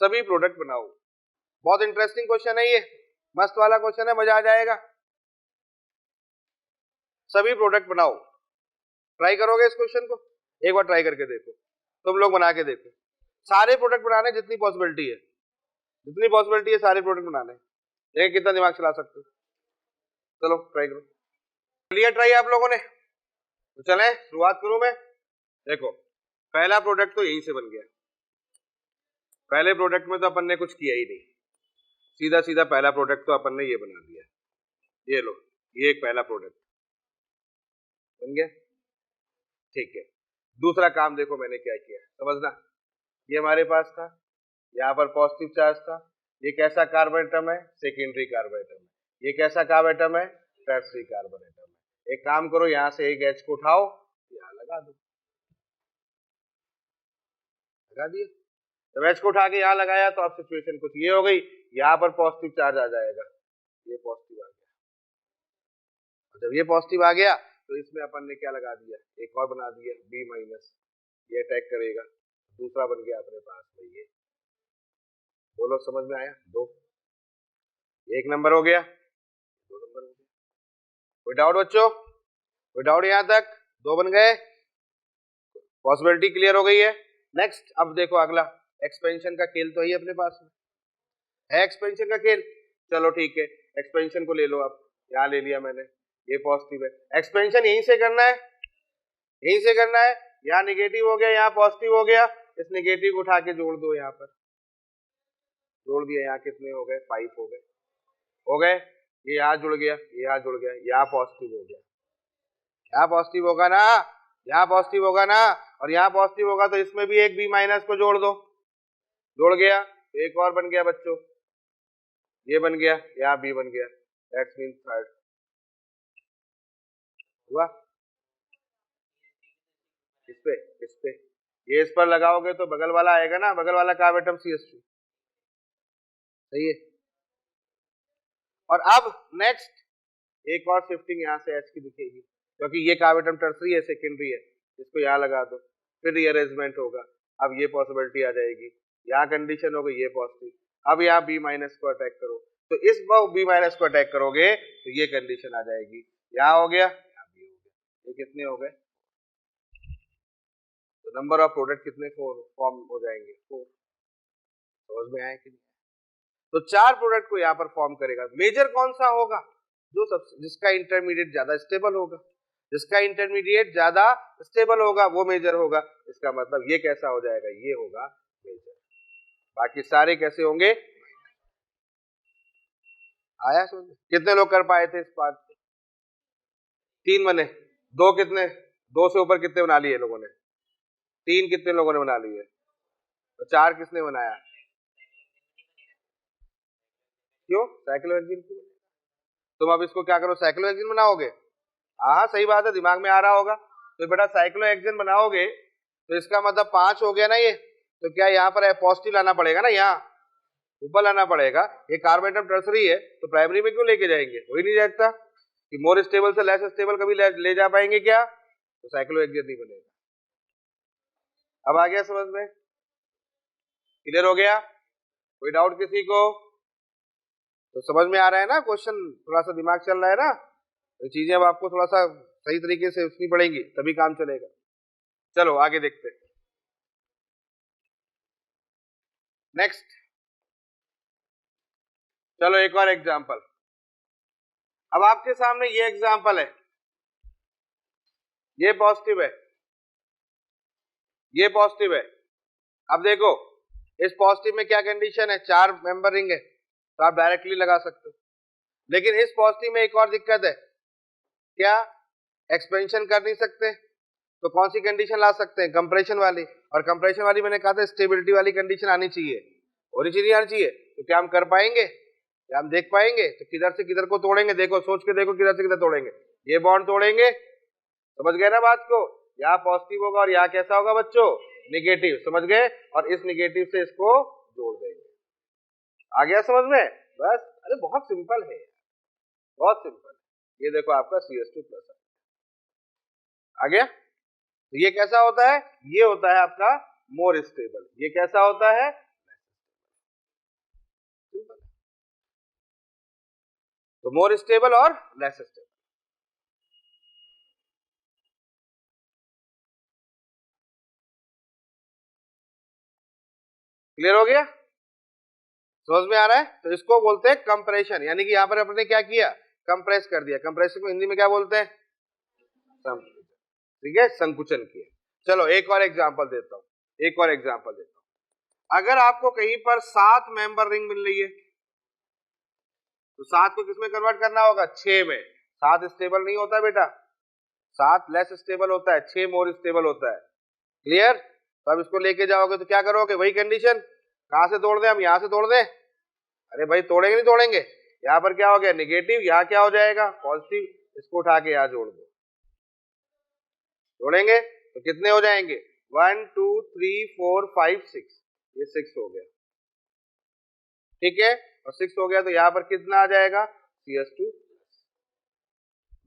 सभी प्रोडक्ट बनाओ। बहुत इंटरेस्टिंग क्वेश्चन है ये, मस्त वाला क्वेश्चन है, मजा आ जाएगा। सभी प्रोडक्ट बनाओ, ट्राई करोगे इस क्वेश्चन को, एक बार ट्राई करके देखो, तुम लोग बना के देखो, सारे प्रोडक्ट बनाने जितनी पॉसिबिलिटी है, जितनी पॉसिबिलिटी है सारे प्रोडक्ट बनाने, देखिए कितना दिमाग चला सकते हो। चलो ट्राई करो, लिया ट्राई आप लोगों ने, तो चले शुरुआत करूं मैं। देखो पहला प्रोडक्ट तो यहीं से बन गया, पहले प्रोडक्ट में तो अपन ने कुछ किया ही नहीं, सीधा सीधा पहला प्रोडक्ट तो अपन ने ये बना दिया, ये लो, ये एक पहला प्रोडक्ट बन गया, ठीक है। दूसरा काम देखो मैंने क्या किया, समझना, ये हमारे पास था, यहाँ पर पॉजिटिव चार्ज था, ये कैसा कार्बन एटम है, सेकेंडरी कार्बन एटम है, ये कैसा कार्बन एटम है, टर्शियरी कार्बन एटम है। एक काम करो, यहाँ से एक H को उठाओ, यहाँ लगा दो, लगा दिया, जब H को उठा के यहाँ लगाया तो अब सिचुएशन कुछ ये हो गई, यहाँ पर पॉजिटिव चार्ज आ जाएगा, ये पॉजिटिव आ गया, जब ये पॉजिटिव आ गया तो इसमें अपन ने क्या लगा दिया, एक और बना दिया B माइनस, ये अटैक करेगा, दूसरा बन गया अपने पास में ये, बोलो समझ में आया, दो, एक नंबर हो गया, 2 नंबर हो गया। कोई डाउट बच्चों? कोई डाउट यहां तक? 2 बन गए, पॉसिबिलिटी क्लियर हो गई है। नेक्स्ट अब देखो अगला, एक्सपेंशन का खेल तो ही अपने पास में है, एक्सपेंशन का खेल। चलो ठीक है, एक्सपेंशन को ले लो, अब यहाँ ले लिया मैंने, ये पॉजिटिव है, एक्सपेंशन यहीं से करना है, यहीं से करना है। यहाँ निगेटिव हो गया, यहाँ पॉजिटिव हो गया, इस निगेटिव को उठा के जोड़ दो, यहाँ पर जोड़ दिया, यहाँ कितने हो गए? 5 हो गए, हो गए। ये यहाँ जुड़ गया, ये यहाँ जुड़ गया, यहाँ पॉजिटिव हो गया, यहाँ पॉजिटिव होगा ना, यहाँ पॉजिटिव होगा ना, और यहाँ पॉजिटिव होगा तो इसमें भी एक बी माइनस को जोड़ दो, जोड़ गया, एक और बन गया बच्चों, ये बन गया, यहाँ बी बन गया, दैट्स मीन थर्ड हुआ। इस पे ये इस पर लगाओगे तो बगल वाला आएगा ना, बगल वाला कार्ब एटम CH2, सही है। और अब नेक्स्ट एक और शिफ्टिंग यहाँ से H की दिखेगी, क्योंकि ये कार्ब एटम टर्सरी है, सेकेंडरी है, इसको यहाँ लगा दो, फिर रीअरेंजमेंट होगा। अब ये पॉसिबिलिटी आ जाएगी, यहाँ कंडीशन हो गई ये पॉजिटिव, अब यहाँ बी माइनस को अटैक करो, तो इस बी माइनस को अटैक करोगे तो ये कंडीशन आ जाएगी, यहाँ हो गया, यहाँ बी हो गया, ये कितने हो गए? तो नंबर ऑफ प्रोडक्ट कितने फॉर्म हो जाएंगे? 4। समझ में आया कि नहीं? तो 4 प्रोडक्ट को यहाँ पर फॉर्म करेगा। मेजर कौन सा होगा? जो जिसका इंटरमीडिएट ज्यादा स्टेबल होगा, जिसका इंटरमीडिएट ज्यादा स्टेबल होगा वो मेजर होगा। इसका मतलब ये कैसा हो जाएगा? ये होगा मेजर, बाकी सारे कैसे होंगे? आया समझ? कितने लोग कर पाए थे इस बात? 3 बने, 2 कितने? 2 से ऊपर कितने बना लिए लोगों ने? 3 कितने लोगों ने बना लिए? तो 4 किसने बनाया? क्यों? साइक्लोहेक्सीन क्यों? तुम अब इसको क्या करो, साइक्लोहेक्सीन बनाओगे? हाँ सही बात है, दिमाग में आ रहा होगा। तो बेटा साइक्लोहेक्सेन बनाओगे तो इसका मतलब 5 हो गया ना ये, तो क्या यहाँ पर पॉजिटिव लाना पड़ेगा ना, यहाँ ऊपर लाना पड़ेगा। ये कार्ब एटम टर्सरी है तो प्राइमरी में क्यों लेके जाएंगे? हो ही नहीं जाता कि मोर स्टेबल से लेस स्टेबल कभी ले जा पाएंगे क्या? तो साइक्लोहेक्सेन नहीं बनेगा। अब आ गया समझ में? क्लियर हो गया? कोई डाउट किसी को? तो समझ में आ रहा है ना क्वेश्चन? थोड़ा सा दिमाग चल रहा है ना? तो चीजें अब आपको थोड़ा सा सही तरीके से उसकी पड़ेंगी तभी काम चलेगा। चलो आगे देखते हैं। नेक्स्ट, चलो एक और एग्जांपल। अब आपके सामने ये एग्जांपल है, ये पॉजिटिव है, ये पॉजिटिव है। अब देखो इस पॉजिटिव में क्या कंडीशन है? 4 मेंबर रिंग है तो आप डायरेक्टली लगा सकते हो, लेकिन इस पॉजिटिव में एक और दिक्कत है, क्या? एक्सपेंशन कर नहीं सकते, तो कौन सी कंडीशन ला सकते हैं? कंप्रेशन वाली। और कंप्रेशन वाली मैंने कहा था स्टेबिलिटी वाली कंडीशन आनी चाहिए, ओरिजिनली आनी चाहिए। तो क्या हम कर पाएंगे? क्या हम देख पाएंगे? तो किधर से किधर को तोड़ेंगे? देखो सोच के देखो, किधर से किधर तोड़ेंगे? ये बॉन्ड तोड़ेंगे, समझ गए ना बात को? यहाँ पॉजिटिव होगा और यहाँ कैसा होगा बच्चों? निगेटिव, समझ गए? और इस निगेटिव से इसको जोड़ देंगे। आ गया समझ में? बस, अरे बहुत सिंपल है, बहुत सिंपल। ये देखो आपका CH2+ आ गया। तो ये कैसा होता है? ये होता है आपका मोर स्टेबल। ये कैसा होता है? तो मोर स्टेबल और लेस स्टेबल। क्लियर हो गया? समझ में आ रहा है? तो इसको बोलते हैं कंप्रेशन, यानी कि यहां पर अपने क्या किया? कंप्रेस कर दिया। कंप्रेशन को हिंदी में क्या बोलते हैं? ठीक है, संकुचन किया। चलो एक और एग्जांपल देता हूं, एक और एग्जांपल देता हूं। अगर आपको कहीं पर 7 मेंबर रिंग मिल रही है तो 7 को किसमें कन्वर्ट करना होगा? 6 में। 7 स्टेबल नहीं होता बेटा, 7 लेस स्टेबल होता है, 6 मोर स्टेबल होता है। क्लियर? तो अब इसको लेके जाओगे तो क्या करोगे? वही कंडीशन, कहां से तोड़ दें? हम यहां से तोड़ दें? अरे भाई तोड़ेंगे नहीं तोड़ेंगे। यहाँ पर क्या हो गया? निगेटिव, यहाँ क्या हो जाएगा? पॉजिटिव। इसको उठा के यहाँ जोड़ दो, जोड़ेंगे तो कितने हो जाएंगे? 1 2 3 4 5 6, ये 6 हो गया। ठीक है, और 6 हो गया तो यहाँ पर कितना आ जाएगा? CH2।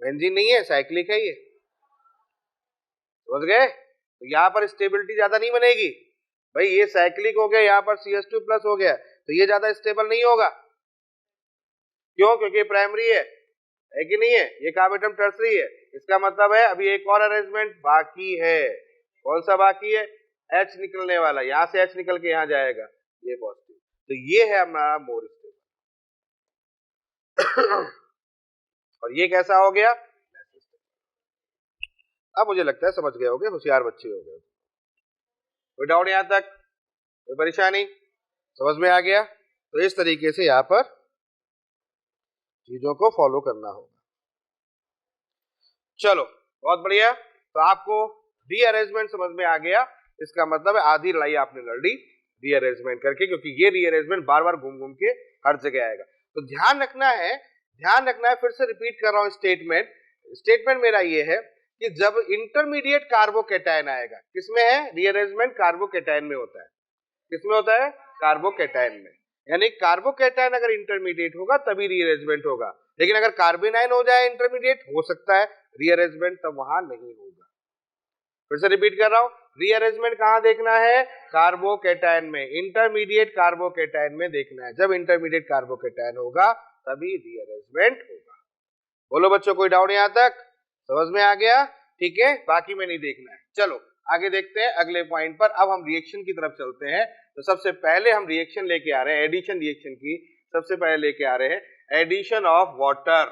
बेंजीन नहीं है, साइक्लिक है ये, समझ गए? तो यहाँ पर स्टेबिलिटी ज्यादा नहीं बनेगी भाई, ये साइक्लिक हो गया, यहाँ पर CH2+ हो गया तो ये ज्यादा स्टेबल नहीं होगा। क्यों? क्योंकि प्राइमरी है कि नहीं है? ये कार्बोएटम टर्सरी है, इसका मतलब है अभी एक और अरेंजमेंट बाकी है। कौन सा बाकी है? H निकलने वाला, यहां से H निकल के यहां जाएगा, ये पॉजिटिव। तो ये है हमारा मोर स्टेबल। और ये कैसा हो गया? अब मुझे लगता है समझ गए होगे, होशियार बच्चे हो गए। कोई डाउट यहां तक? कोई परेशानी? समझ में आ गया? तो इस तरीके से यहां पर चीजों को फॉलो करना होगा। चलो बहुत बढ़िया। तो आपको रीअरेंजमेंट समझ में आ गया, इसका मतलब है आधी लड़ाई आपने लड़ ली रीअरेंजमेंट करके, क्योंकि ये रीअरेंजमेंट बार बार घूम घूम के हर जगह आएगा। तो ध्यान रखना है, फिर से रिपीट कर रहा हूं स्टेटमेंट मेरा ये है कि जब इंटरमीडिएट कार्बोकैटायन आएगा, किसमें है रीअरेंजमेंट? कार्बोकैटायन में होता है। किसमें होता है? कार्बोकैटायन में। यानी कार्बोकैटायन अगर इंटरमीडिएट होगा तभी रीअरेंजमेंट होगा, लेकिन अगर कार्बोनाइन हो जाए इंटरमीडिएट, हो सकता है रीअरेंजमेंट तब वहां नहीं होगा। फिर से रिपीट कर रहा हूं, रीअरेंजमेंट कहां देखना है? कार्बोकैटायन में, इंटरमीडिएट कार्बोकैटायन में देखना है। जब इंटरमीडिएट कार्बोकैटायन होगा तभी रीअरेंजमेंट होगा। बोलो बच्चों, कोई डाउट यहां तक? समझ में आ गया? ठीक है, बाकी में नहीं देखना है। चलो आगे देखते हैं अगले पॉइंट पर। अब हम रिएक्शन की तरफ चलते हैं। तो सबसे पहले हम रिएक्शन लेके आ रहे हैं, एडिशन रिएक्शन की सबसे पहले लेके आ रहे हैं addition of water.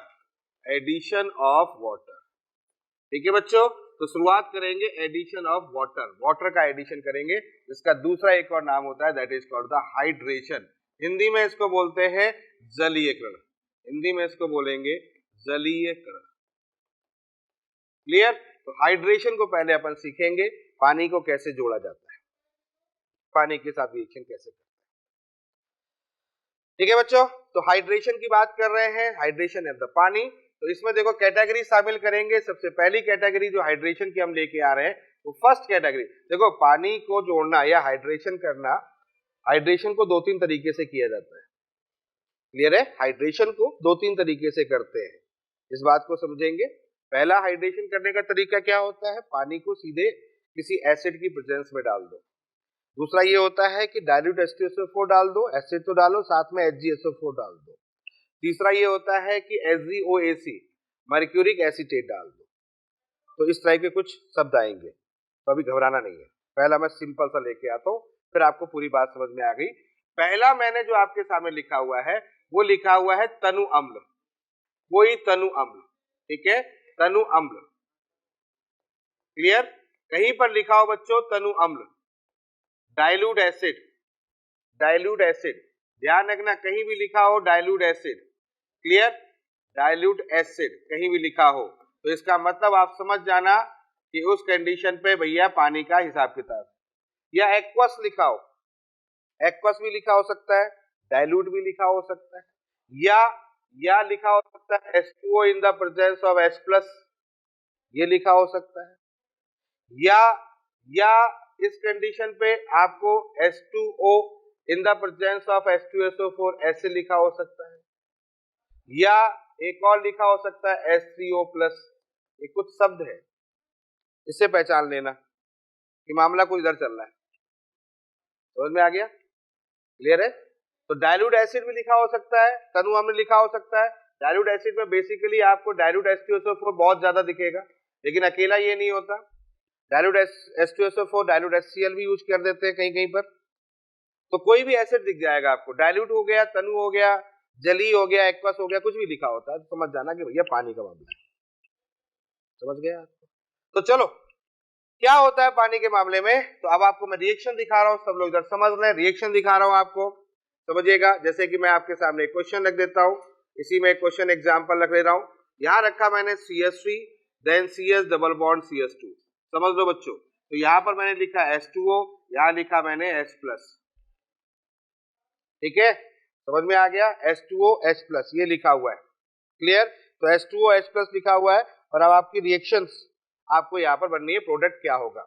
Addition of water, ठीक है बच्चों। तो शुरुआत करेंगे एडिशन ऑफ वाटर। वाटर का एडिशन करेंगे, इसका दूसरा एक और नाम होता है, that is called the hydration. Hindi में इसको बोलते हैं जलीयकरण। हिंदी में इसको बोलेंगे जलीयकरण। क्लियर? तो हाइड्रेशन को पहले अपन सीखेंगे, पानी को कैसे जोड़ा जाता है, पानी के साथ रिएक्शन कैसे करते हैं। ठीक है बच्चों, तो हाइड्रेशन की बात कर रहे हैं, हाइड्रेशन ऑफ द पानी। तो इसमें देखो कैटेगरी शामिल करेंगे। सबसे पहली कैटेगरी जो हाइड्रेशन की हम लेके आ रहे हैं, वो फर्स्ट कैटेगरी। देखो पानी को जोड़ना या हाइड्रेशन करना, हाइड्रेशन को दो तीन तरीके से किया जाता है। क्लियर है? हाइड्रेशन को दो तीन तरीके से करते हैं, इस बात को समझेंगे। पहला हाइड्रेशन करने का तरीका क्या होता है? पानी को सीधे किसी एसिड की प्रेजेंस में डाल दो। दूसरा ये होता है कि डाइल्यूट H2SO4 डाल दो, एसिड तो डालो, साथ में HgSO4 डाल दो। तीसरा ये होता है कि HgOAC मर्क्यूरिक एसीटेट डाल दो। तो इस तरह के कुछ शब्द आएंगे, तो अभी घबराना नहीं है। पहला मैं सिंपल सा लेके आता हूं, फिर आपको पूरी बात समझ में आ गई। पहला मैंने जो आपके सामने लिखा हुआ है, वो लिखा हुआ है तनु अम्ल। कोई तनु अम्ल, ठीक है, तनु अम्ल। क्लियर? कहीं पर लिखा हो बच्चों तनु अम्ल, डाइल्यूट एसिड, डाइल्यूट एसिड, ध्यान रखना कहीं भी लिखा हो dilute acid. Clear? Dilute acid कहीं भी लिखा हो तो इसका मतलब आप समझ जाना कि उस कंडीशन पे भैया पानी का हिसाब किताब। या एक्वस लिखा हो, एक्वस भी लिखा हो सकता है, डाइल्यूट भी लिखा हो सकता है, या लिखा हो सकता है H2O in the presence of H+, ये लिखा हो सकता है। या इस कंडीशन पे आपको H2O in the presence of H2SO4 ऐसे लिखा हो सकता है, या एक और लिखा हो सकता है H3O+। ये कुछ शब्द है, इससे पहचान लेना कि मामला कुछ इधर चल रहा है। समझ में आ गया? क्लियर है? तो डाइल्यूट एसिड भी लिखा हो सकता है, तनु अम्ल लिखा हो सकता है। डाइल्यूट एसिड में बेसिकली आपको डाइल्यूट H2SO4 बहुत ज्यादा दिखेगा, लेकिन अकेला ये नहीं होता। डाइल्यूट H2SO4 डाइल्यूट HCl भी यूज कर देते हैं कहीं कहीं पर। तो कोई भी एसिड दिख जाएगा आपको, डाइल्यूट हो गया, तनु हो गया, जली हो गया, एक्वस हो गया, कुछ भी लिखा होता है तो समझ जाना कि भैया पानी का मामला है। समझ गया? तो चलो क्या होता है पानी के मामले में, तो अब आपको मैं रिएक्शन दिखा रहा हूं, सब लोग इधर समझ लें। रिएक्शन दिखा रहा हूं आपको, समझिएगा। जैसे कि मैं आपके सामने एक क्वेश्चन रख देता हूं, इसी में एक क्वेश्चन एग्जांपल रख ले रहा हूं। यहां रखा मैंने CH3 then CS double bond CH2। समझ लो बच्चों, तो यहां पर मैंने लिखा H2O, यहां लिखा मैंने H+। ठीक है, समझ में आ गया? H2O H+, ये लिखा हुआ है। क्लियर? तो H2O H+ लिखा हुआ है, और अब आपकी रिएक्शंस आपको यहाँ पर बननी है, प्रोडक्ट क्या होगा।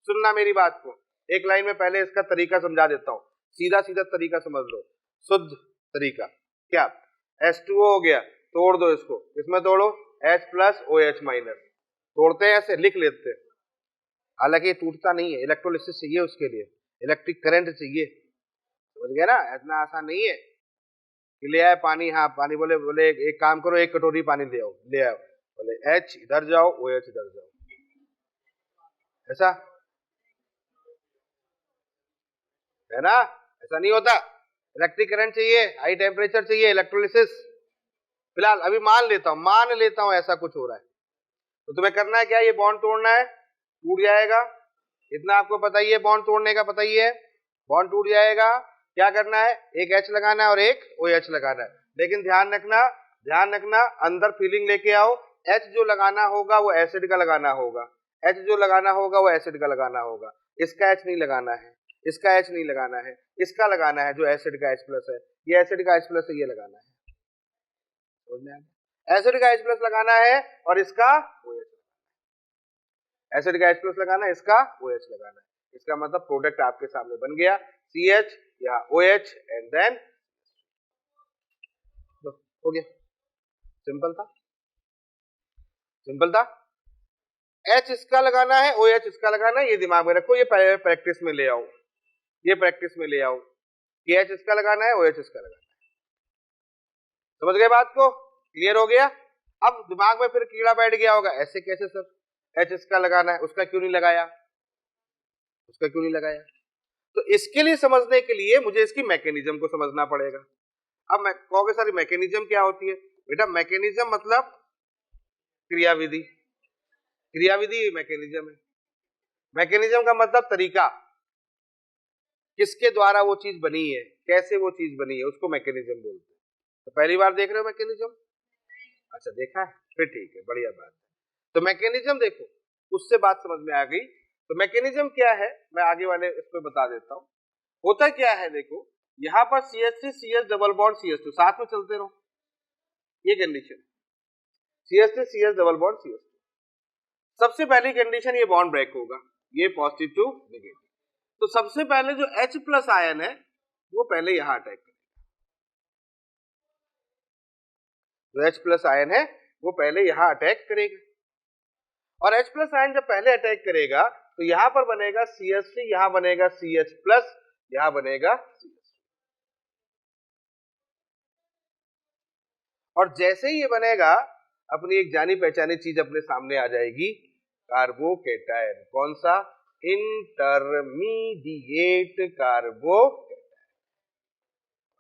सुनना मेरी बात को, एक लाइन में पहले इसका तरीका समझा देता हूँ, सीधा सीधा तरीका समझ लो, शुद्ध तरीका। क्या? H2O हो गया, तोड़ दो इसको, इसमें तोड़ो H+ OH-। तोड़ते हैं ऐसे, लिख लेते हैं, हालांकि ये टूटता नहीं है, इलेक्ट्रोलिसिस चाहिए उसके लिए, इलेक्ट्रिक करंट चाहिए। समझ गया ना? इतना आसान नहीं है ले आए पानी, हाँ पानी, बोले बोले एक काम करो, एक कटोरी पानी ले आओ, ले आओ, बोले H इधर जाओ, OH इधर जाओ, ऐसा है ना? ऐसा नहीं होता। इलेक्ट्रिक करंट चाहिए, हाई टेम्परेचर चाहिए, इलेक्ट्रोलिसिस। फिलहाल अभी मान लेता हूं ऐसा कुछ हो रहा है, तो तुम्हें करना है क्या, ये बॉन्ड तोड़ना है, टूट जाएगा, इतना आपको पता ही है, बॉन्ड तोड़ने का पता ही है, बॉन्ड टूट जाएगा, क्या करना है, एक H लगाना है और एक OH लगाना है। लेकिन ध्यान रखना अंदर फीलिंग लेके आओ, H जो लगाना होगा वो एसिड का लगाना होगा, H जो लगाना होगा वो एसिड का लगाना होगा, इसका H नहीं लगाना है, इसका H नहीं लगाना है, इसका लगाना है जो एसिड का H प्लस है, ये एसिड का H प्लस है, ये लगाना है, समझ में आ गया? एसिड का H प्लस लगाना है और इसका OH, एसिड का H प्लस लगाना है, इसका OH लगाना है, इसका मतलब प्रोडक्ट आपके सामने बन गया, CH या OH एंड देन हो गया। सिंपल था। H इसका लगाना है, OH इसका लगाना है, ये दिमाग में रखो, ये प्रैक्टिस में ले आओ, ये प्रैक्टिस में ले आओ कि H इसका लगाना है, OH इसका लगाना है। समझ गए बात को? क्लियर हो गया? अब दिमाग में फिर कीड़ा बैठ गया होगा, ऐसे कैसे सर, H इसका लगाना है, उसका क्यों नहीं लगाया, उसका क्यों नहीं लगाया? तो इसके लिए समझने के लिए मुझे इसकी मैकेनिज्म को समझना पड़ेगा। अब मैं कहोगे सर मैकेनिज्म क्या होती है? बेटा मैकेनिज्म मतलब क्रियाविधि, क्रियाविधि मैकेनिज्म है। मैकेनिज्म का मतलब तरीका, किसके द्वारा वो चीज बनी है, कैसे वो चीज बनी है, उसको मैकेनिज्म बोलते हैं। तो पहली बार देख रहे हो मैकेनिज्म? अच्छा देखा है, फिर ठीक है, बढ़िया बात। तो मैकेनिज्म देखो, उससे बात समझ में आ गई। तो मैकेनिज्म क्या है, मैं आगे वाले इस पे बता देता हूं। होता क्या है, देखो यहां पर CH3 CH double bond CH2, साथ में चलते रहो, ये condition CH3 CH double bond CH2। सबसे पहली कंडीशन ये बॉन्ड ब्रेक होगा, ये पॉजिटिव टू नेगेटिव। तो सबसे पहले जो H प्लस आयन है वो पहले यहां अटैक करेगा, जो H प्लस आयन है वो पहले यहां अटैक करेगा, और H प्लस आयन जब पहले अटैक करेगा तो यहां पर बनेगा CH3, यहां बनेगा CH प्लस, यहां बनेगा CH। और जैसे ही ये बनेगा अपनी एक जानी पहचानी चीज अपने सामने आ जाएगी, कार्बोकेटायन। कौन सा? Intermediate carbocation.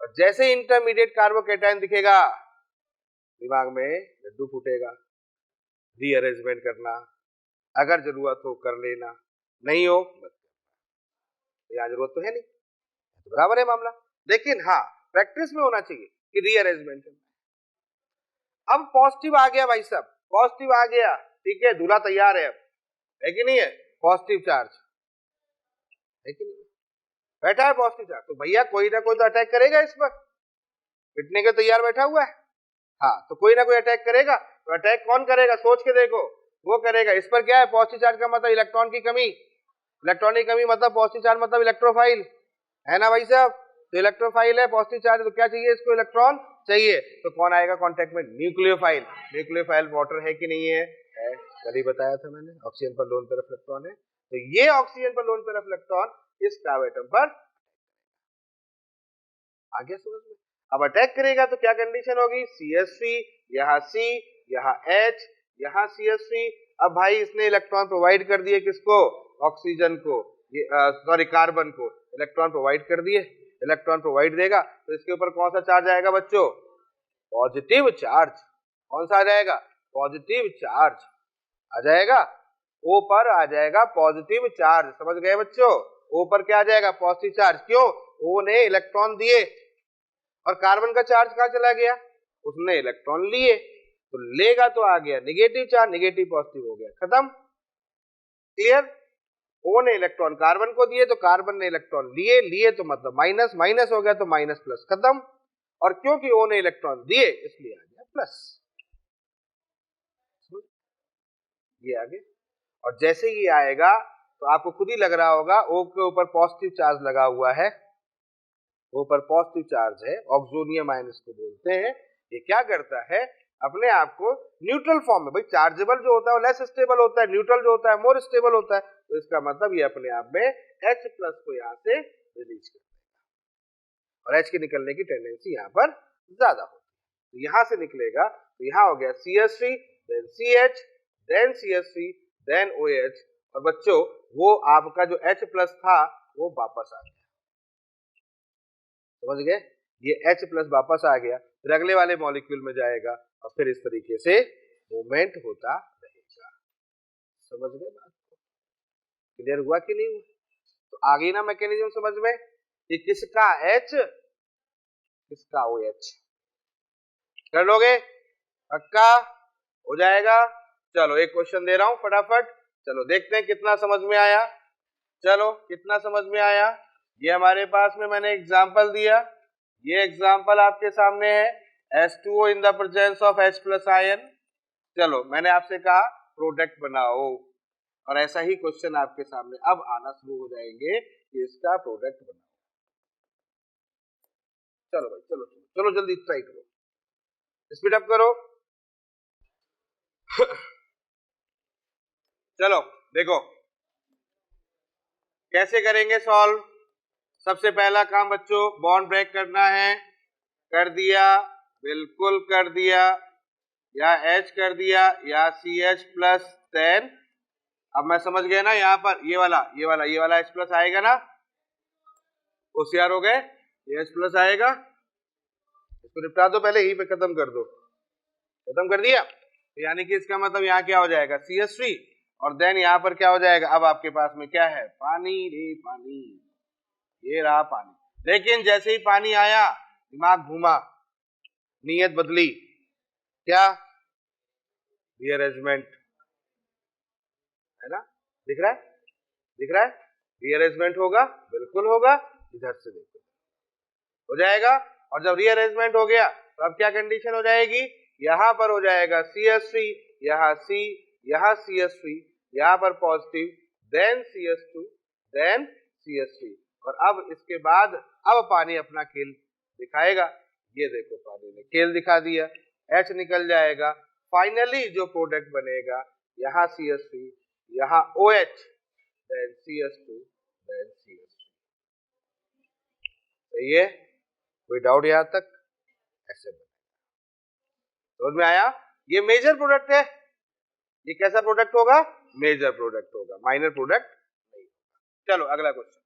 और जैसे इंटरमीडिएट कार्बोकेटायन दिखेगा दिमाग में लड्डू फूटेगा, रीअरेंजमेंट करना, अगर जरूरत हो कर लेना, नहीं हो मत करना, यहाँ जरूरत तो है नहीं, तो बराबर है मामला। लेकिन हाँ प्रैक्टिस में होना चाहिए कि रीअरेंजमेंट करना। अब पॉजिटिव आ गया भाई साहब, पॉजिटिव आ गया, ठीक है, दूल्हा तैयार है, अब है कि नहीं है, पॉजिटिव चार्ज है कि नहीं, बैठा है पॉजिटिव चार्ज, तो भैया कोई ना कोई तो अटैक करेगा इस पर, पिटने के तैयार बैठा हुआ है, हाँ तो कोई ना कोई अटैक करेगा। तो अटैक कौन करेगा, सोच के देखो, वो करेगा। इस पर क्या है, पॉजिटिव चार्ज का मतलब इलेक्ट्रॉन की कमी, इलेक्ट्रॉन की कमी मतलब पॉजिटिव चार्ज मतलब इलेक्ट्रोफाइल, है ना भाई साहब? तो इलेक्ट्रोफाइल है, पॉजिटिव चार्ज, तो क्या चाहिए इसको, इलेक्ट्रॉन चाहिए। तो कौन आएगा कांटेक्ट में, न्यूक्लियोफाइल। न्यूक्लियोफाइल वाटर है कि नहीं है, कल ही बताया था मैंने, ऑक्सीजन पर लोन पेयर ऑफ इलेक्ट्रॉन है, तो ये ऑक्सीजन पर लोन पेयर ऑफ इलेक्ट्रॉन इस टाउ एटम पर आगे समझ में। अब अटैक करेगा तो क्या कंडीशन होगी, CH3, यहाँ C, यहाँ H, यहाँ CH3। अब भाई इसने इलेक्ट्रॉन प्रोवाइड कर दिए किसको, ऑक्सीजन को, सॉरी कार्बन को इलेक्ट्रॉन प्रोवाइड कर दिए। इलेक्ट्रॉन प्रोवाइड देगा तो इसके ऊपर कौन सा चार्ज आएगा बच्चों, पॉजिटिव चार्ज। कौन सा आ जाएगा, पॉजिटिव चार्ज आ जाएगा, O पर आ जाएगा पॉजिटिव चार्ज। समझ गए बच्चों, O पर क्या आ जाएगा, पॉजिटिव चार्ज। क्यों, O ने इलेक्ट्रॉन दिए और कार्बन का चार्ज कहां चला गया, उसने इलेक्ट्रॉन लिए, तो लेगा तो आ गया नेगेटिव चार्ज, नेगेटिव पॉजिटिव हो गया, खत्म। क्लियर? O ने इलेक्ट्रॉन कार्बन को दिए तो कार्बन ने इलेक्ट्रॉन लिए, लिए तो मतलब माइनस, माइनस हो गया तो माइनस प्लस, खत्म। और क्योंकि O ने इलेक्ट्रॉन दिए इसलिए आ गया प्लस, ये आगे। और जैसे ये आएगा तो आपको खुद ही लग रहा होगा O के ऊपर पॉजिटिव चार्ज लगा हुआ है, O पर पॉजिटिव चार्ज है, ऑक्सोनियम आयन इसको बोलते हैं। ये क्या करता है, अपने आप को न्यूट्रल फॉर्म में, भाई चार्जेबल जो होता है वो लेस स्टेबल होता है, न्यूट्रल जो होता है मोर स्टेबल होता है, तो इसका मतलब ये अपने आप में H प्लस को यहाँ से रिलीज कर देगा और H के निकलने की टेंडेंसी यहाँ पर ज्यादा होती है। तो यहां से निकलेगा, तो यहां हो गया CH3 then CH then CH3 then OH, और बच्चों वो आपका जो H प्लस था वो वापस आ गया, समझ गए? ये H प्लस वापस आ गया, फिर अगले वाले मॉलिक्यूल में जाएगा और फिर इस तरीके से मूवमेंट होता रहेगा। समझ गए बात को? क्लियर हुआ कि नहीं हुआ? तो आ गई ना मैकेनिज्म समझ में कि किसका H किसका OH। कर लोगे? पक्का हो जाएगा। चलो एक क्वेश्चन दे रहा हूं फटाफट, चलो देखते हैं कितना समझ में आया। चलो कितना समझ में आया, ये हमारे पास में मैंने एग्जांपल दिया, ये एग्जांपल आपके सामने है, H2O in the presence of H plus ion. चलो मैंने आपसे कहा प्रोडक्ट बनाओ, और ऐसा ही क्वेश्चन आपके सामने अब आना शुरू हो जाएंगे कि इसका प्रोडक्ट बनाओ। चलो भाई चलो चलो चलो जल्दी ट्राई करो, स्पीड अप करो। चलो देखो कैसे करेंगे सॉल्व। सबसे पहला काम बच्चों बॉन्ड ब्रेक करना है, कर दिया, बिल्कुल कर दिया, या H कर दिया या CH प्लस 10। अब मैं समझ गया ना, यहाँ पर ये वाला H प्लस आएगा ना, होशियार हो गए, ये H प्लस आएगा, इसको निपटा दो, पहले यहीं पे खत्म कर दो, खत्म कर दिया, तो यानी कि इसका मतलब यहाँ क्या हो जाएगा CH3, और देन यहाँ पर क्या हो जाएगा, अब आपके पास में क्या है, पानी रे पानी, ये रहा पानी। लेकिन जैसे ही पानी आया दिमाग घूमा, नीयत बदली, क्या रीअरेंजमेंट, है ना, दिख रहा है, दिख रहा है, रीअरेंजमेंट होगा, बिल्कुल होगा, इधर से देखो हो जाएगा। और जब रीअरेंजमेंट हो गया तो अब क्या कंडीशन हो जाएगी, यहां पर हो जाएगा CH3, यहाँ C, यहाँ CH3, यहाँ पर positive, then CH2, then CH3, और अब इसके बाद अब पानी अपना खेल दिखाएगा, ये देखो पानी ने खेल दिखा दिया, H निकल जाएगा, फाइनली जो प्रोडक्ट बनेगा यहाँ CH3, यहाँ OH, then CH2, then CH3। सही है, कोई डाउट यहां तक? ऐसे समझ में आया? ये मेजर प्रोडक्ट है, ये कैसा प्रोडक्ट होगा, मेजर प्रोडक्ट होगा, माइनर प्रोडक्ट नहीं। चलो अगला क्वेश्चन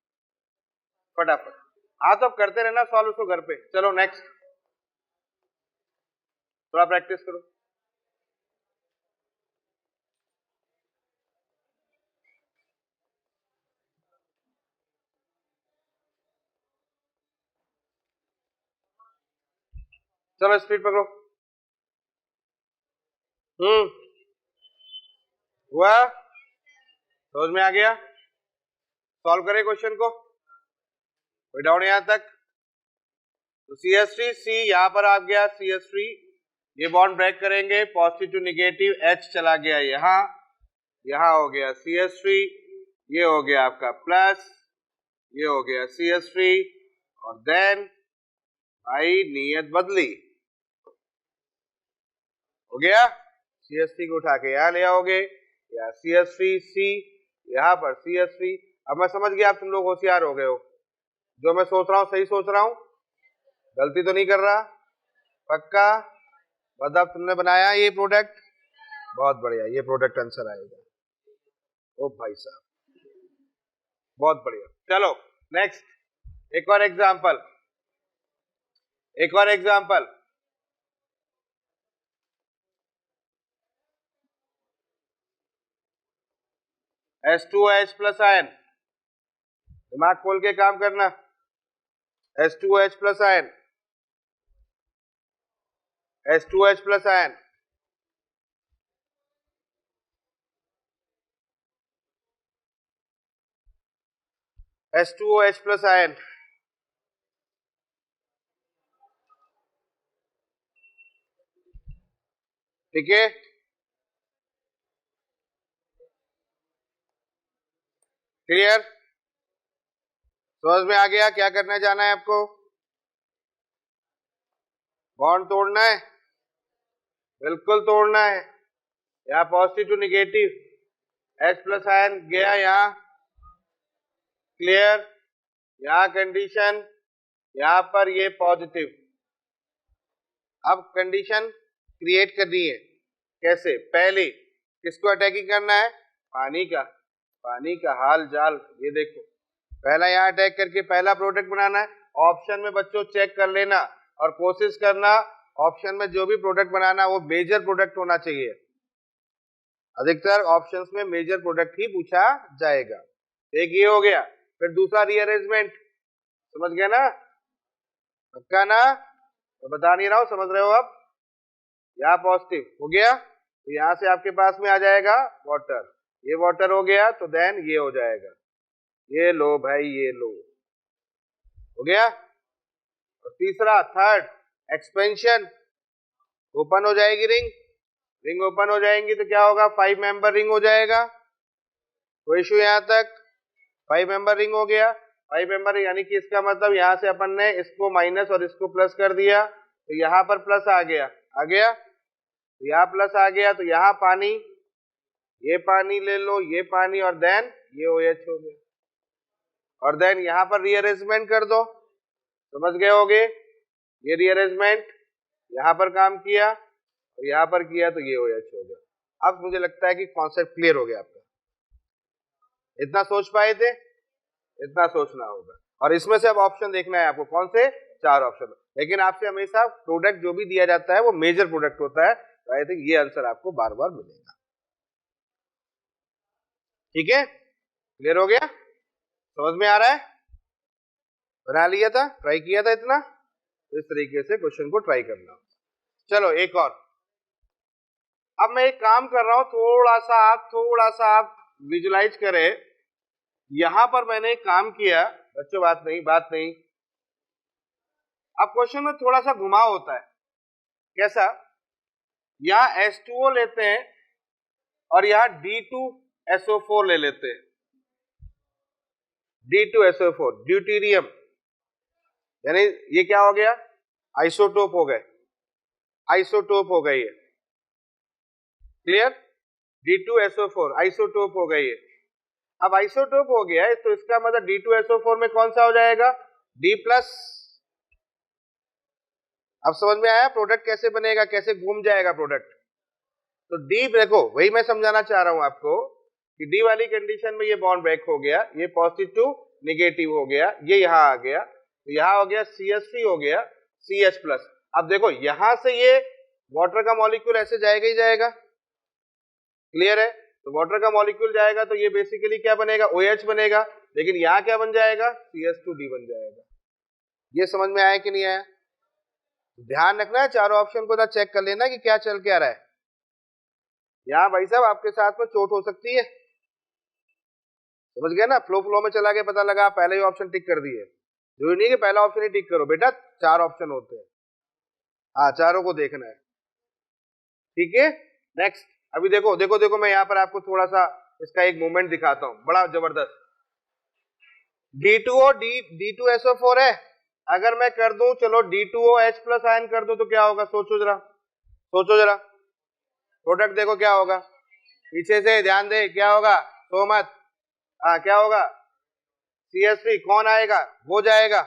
फटाफट, हाँ तो अब करते रहना सॉल्व उसको घर पे। चलो नेक्स्ट, थोड़ा प्रैक्टिस करो। चलो स्पीड पकड़ो। हुआ, समझ में आ गया? सॉल्व करें क्वेश्चन को, कोई डाउट यहां तक? तो CH3 C यहां पर आ गया, CH3 ये बॉन्ड ब्रेक करेंगे, पॉजिटिव टू निगेटिव, H चला गया यहाँ, यहाँ हो गया CH3, ये हो गया आपका प्लस, ये हो गया CH3, और देन भाई नियत बदली, हो गया, CH3 को उठा के यहाँ ले आओगे, या CH3C, यहाँ पर CH3। अब मैं समझ गया, आप तुम लोग होशियार हो गए हो, जो मैं सोच रहा हूँ सही सोच रहा हूँ, गलती तो नहीं कर रहा, पक्का? मतलब तुमने बनाया ये प्रोडक्ट, बहुत बढ़िया, ये प्रोडक्ट आंसर आएगा। ओ भाई साहब बहुत बढ़िया। चलो नेक्स्ट, एक और एग्जांपल, एक और एग्जांपल, H2OH प्लस आयन, दिमाग खोल के काम करना, H2OH plus ion, H2OH plus ion, H2OH plus ion, ठीक है, क्लियर? समझ में आ गया क्या करना जाना है आपको? बॉन्ड तोड़ना है, बिल्कुल तोड़ना है, यहाँ positive to negative, H plus ion गया यहाँ, क्लियर? यहाँ कंडीशन, यहाँ पर ये पॉजिटिव, अब कंडीशन क्रिएट करनी है, कैसे? पहले किसको अटैकिंग करना है? पानी का हाल जाल। ये देखो पहला यहाँ अटैक करके पहला प्रोडक्ट बनाना है। ऑप्शन में बच्चों चेक कर लेना और कोशिश करना ऑप्शन में जो भी प्रोडक्ट बनाना वो मेजर प्रोडक्ट होना चाहिए। अधिकतर ऑप्शंस में मेजर प्रोडक्ट ही पूछा जाएगा। एक ये हो गया, फिर दूसरा रीअरेंजमेंट, समझ गए ना? पक्का ना? तो बता नहीं रहा हूं, समझ रहे हो? अब यहाँ पॉजिटिव हो गया तो यहाँ से आपके पास में आ जाएगा वाटर, ये वाटर हो गया तो देन ये हो जाएगा, ये लो भाई, ये लो हो गया। और तीसरा थर्ड एक्सपेंशन, ओपन हो जाएगी रिंग ओपन हो जाएंगी तो क्या होगा? 5 मेंबर रिंग हो जाएगा। कोई इशू यहाँ तक? 5 मेंबर रिंग हो गया। 5 मेंबर यानी कि इसका मतलब यहाँ से अपन ने इसको माइनस और इसको प्लस कर दिया तो यहाँ पर प्लस आ गया तो यहाँ प्लस आ गया तो यहाँ पानी, ये पानी ले लो, ये पानी, और देन ये OH हो गया। और देन यहाँ पर रीअरेंजमेंट कर दो, समझ गए होगे? ये रीअरेंजमेंट यहाँ पर काम किया और यहाँ पर किया तो ये OH हो गया। अब मुझे लगता है कि कॉन्सेप्ट क्लियर हो गया आपका। इतना सोच पाए थे? इतना सोचना होगा। और इसमें से अब ऑप्शन देखना है आपको, कौन से? 4 ऑप्शन। लेकिन आपसे हमेशा प्रोडक्ट जो भी दिया जाता है वो मेजर प्रोडक्ट होता है, तो आई थिंक ये आंसर आपको बार बार मिलेगा। ठीक है, क्लियर हो गया? समझ में आ रहा है? बना लिया था, ट्राई किया था इतना, इस तरीके से क्वेश्चन को ट्राई करना। चलो एक और। अब मैं एक काम कर रहा हूं, थोड़ा सा आप विजुलाइज करें। यहां पर मैंने एक काम किया बच्चों, बात नहीं। अब क्वेश्चन में थोड़ा सा घुमाव होता है। कैसा? यहां H2O लेते हैं और यहां D2SO4 ले लेते हैं। D2SO4 ड्यूटेरियम, यानी ये क्या हो गया? आइसोटोप हो गए, ये क्लियर? D2SO4 आइसोटोप हो गई है। अब आइसोटोप हो गया है तो इसका मतलब D2SO4 में कौन सा हो जाएगा? D+। अब समझ में आया प्रोडक्ट कैसे बनेगा, कैसे घूम जाएगा प्रोडक्ट? तो D देखो, वही मैं समझाना चाह रहा हूं आपको कि D वाली कंडीशन में ये बॉन्ड ब्रेक हो गया, ये पॉजिटिव नेगेटिव हो गया, ये यहां आ गया तो यहां हो गया CH3 हो गया CH+। अब देखो यहां से ये वाटर का मॉलिक्यूल ऐसे जाएगा ही जाएगा, क्लियर है? तो वाटर का मॉलिक्यूल जाएगा तो ये बेसिकली क्या बनेगा? OH बनेगा। लेकिन यहाँ क्या बन जाएगा? CH2D बन जाएगा। ये समझ में आया कि नहीं आया? ध्यान रखना है, चारों ऑप्शन को ना चेक कर लेना कि क्या चल के आ रहा है। यहाँ भाई साहब आपके साथ में चोट हो सकती है, समझ गए ना? फ्लो में चला गया, पता लगा पहले ही ऑप्शन टिक कर दिए। जरूरी नहीं कि पहला ऑप्शन ही टिक करो बेटा, 4 ऑप्शन होते हैं। हाँ, चारों को देखना है। ठीक है, नेक्स्ट। अभी देखो मैं यहाँ पर आपको थोड़ा सा इसका एक मूवमेंट दिखाता हूं, बड़ा जबरदस्त। D2O D2SO4 है, अगर मैं कर दूं चलो D2OH+ आयन कर दूं तो क्या होगा? सोचो जरा प्रोडक्ट देखो क्या होगा। पीछे से ध्यान दे, क्या होगा? सो मत। क्या होगा? CH3 कौन आएगा? वो जाएगा।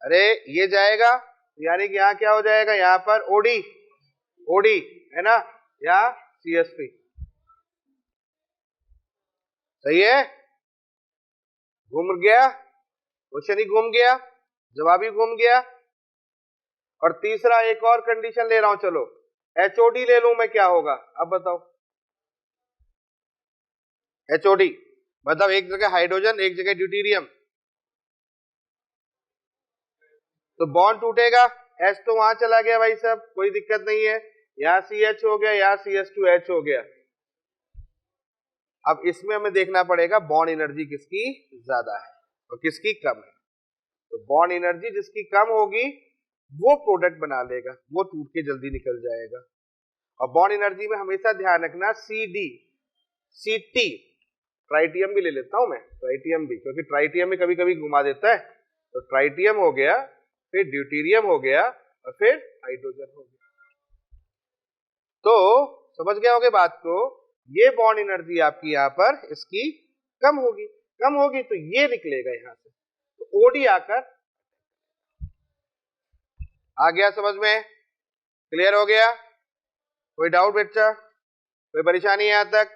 अरे ये जाएगा यानी कि यहाँ क्या हो जाएगा? यहाँ पर OD है ना, यहाँ CH3। सही है? घूम गया, क्वेश्चन ही घूम गया, जवाब ही घूम गया। और तीसरा एक और कंडीशन ले रहा हूं, चलो HOD ले लूं मैं, क्या होगा? अब बताओ। HOD मतलब एक जगह हाइड्रोजन, एक जगह ड्यूटेरियम, तो बॉन्ड टूटेगा, H तो वहां चला गया भाई साहब, कोई दिक्कत नहीं है। यहाँ CH हो गया, यहाँ CH2H हो गया। अब इसमें हमें देखना पड़ेगा बॉन्ड एनर्जी किसकी ज्यादा है और किसकी कम है। तो बॉन्ड एनर्जी जिसकी कम होगी वो प्रोडक्ट बना लेगा, वो टूट के जल्दी निकल जाएगा। और बॉन्ड एनर्जी में हमेशा ध्यान रखना CD CT, ट्राइटियम भी ले लेता हूं मैं, ट्राइटियम भी, क्योंकि ट्राइटियम भी कभी कभी घुमा देता है। तो ट्राइटियम हो गया, फिर ड्यूटेरियम हो गया और फिर हाइड्रोजन हो गया। तो समझ गए होगे बात को? ये बॉन्ड एनर्जी आपकी यहाँ पर इसकी कम होगी तो ये निकलेगा यहां से, तो OD आकर आ गया समझ में? क्लियर हो गया? कोई डाउट बच्चा? कोई परेशानी यहां तक?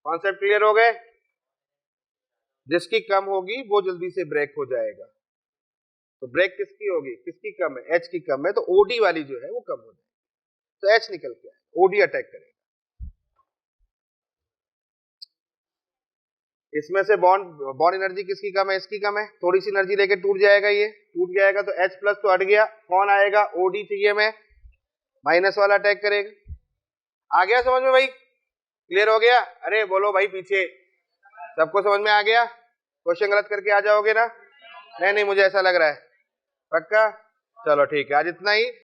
कॉन्सेप्ट क्लियर हो गए? जिसकी कम होगी वो जल्दी से ब्रेक हो जाएगा। तो ब्रेक किसकी होगी? किसकी कम है? एच की कम है, तो ओडी वाली जो है वो कम हो जाएगी। तो एच निकल के आए, ओडी अटैक करेगा। इसमें से बॉन्ड एनर्जी किसकी कम है? इसकी कम है, थोड़ी सी एनर्जी लेके टूट जाएगा, ये टूट जाएगा तो H प्लस तो हट गया, कौन आएगा? OD चाहिए, मैं माइनस वाला अटैक करेगा। आ गया समझ में भाई? क्लियर हो गया? अरे बोलो भाई पीछे, सबको समझ में आ गया? क्वेश्चन गलत करके आ जाओगे ना? नहीं मुझे ऐसा लग रहा है। पक्का? चलो ठीक है, आज इतना ही।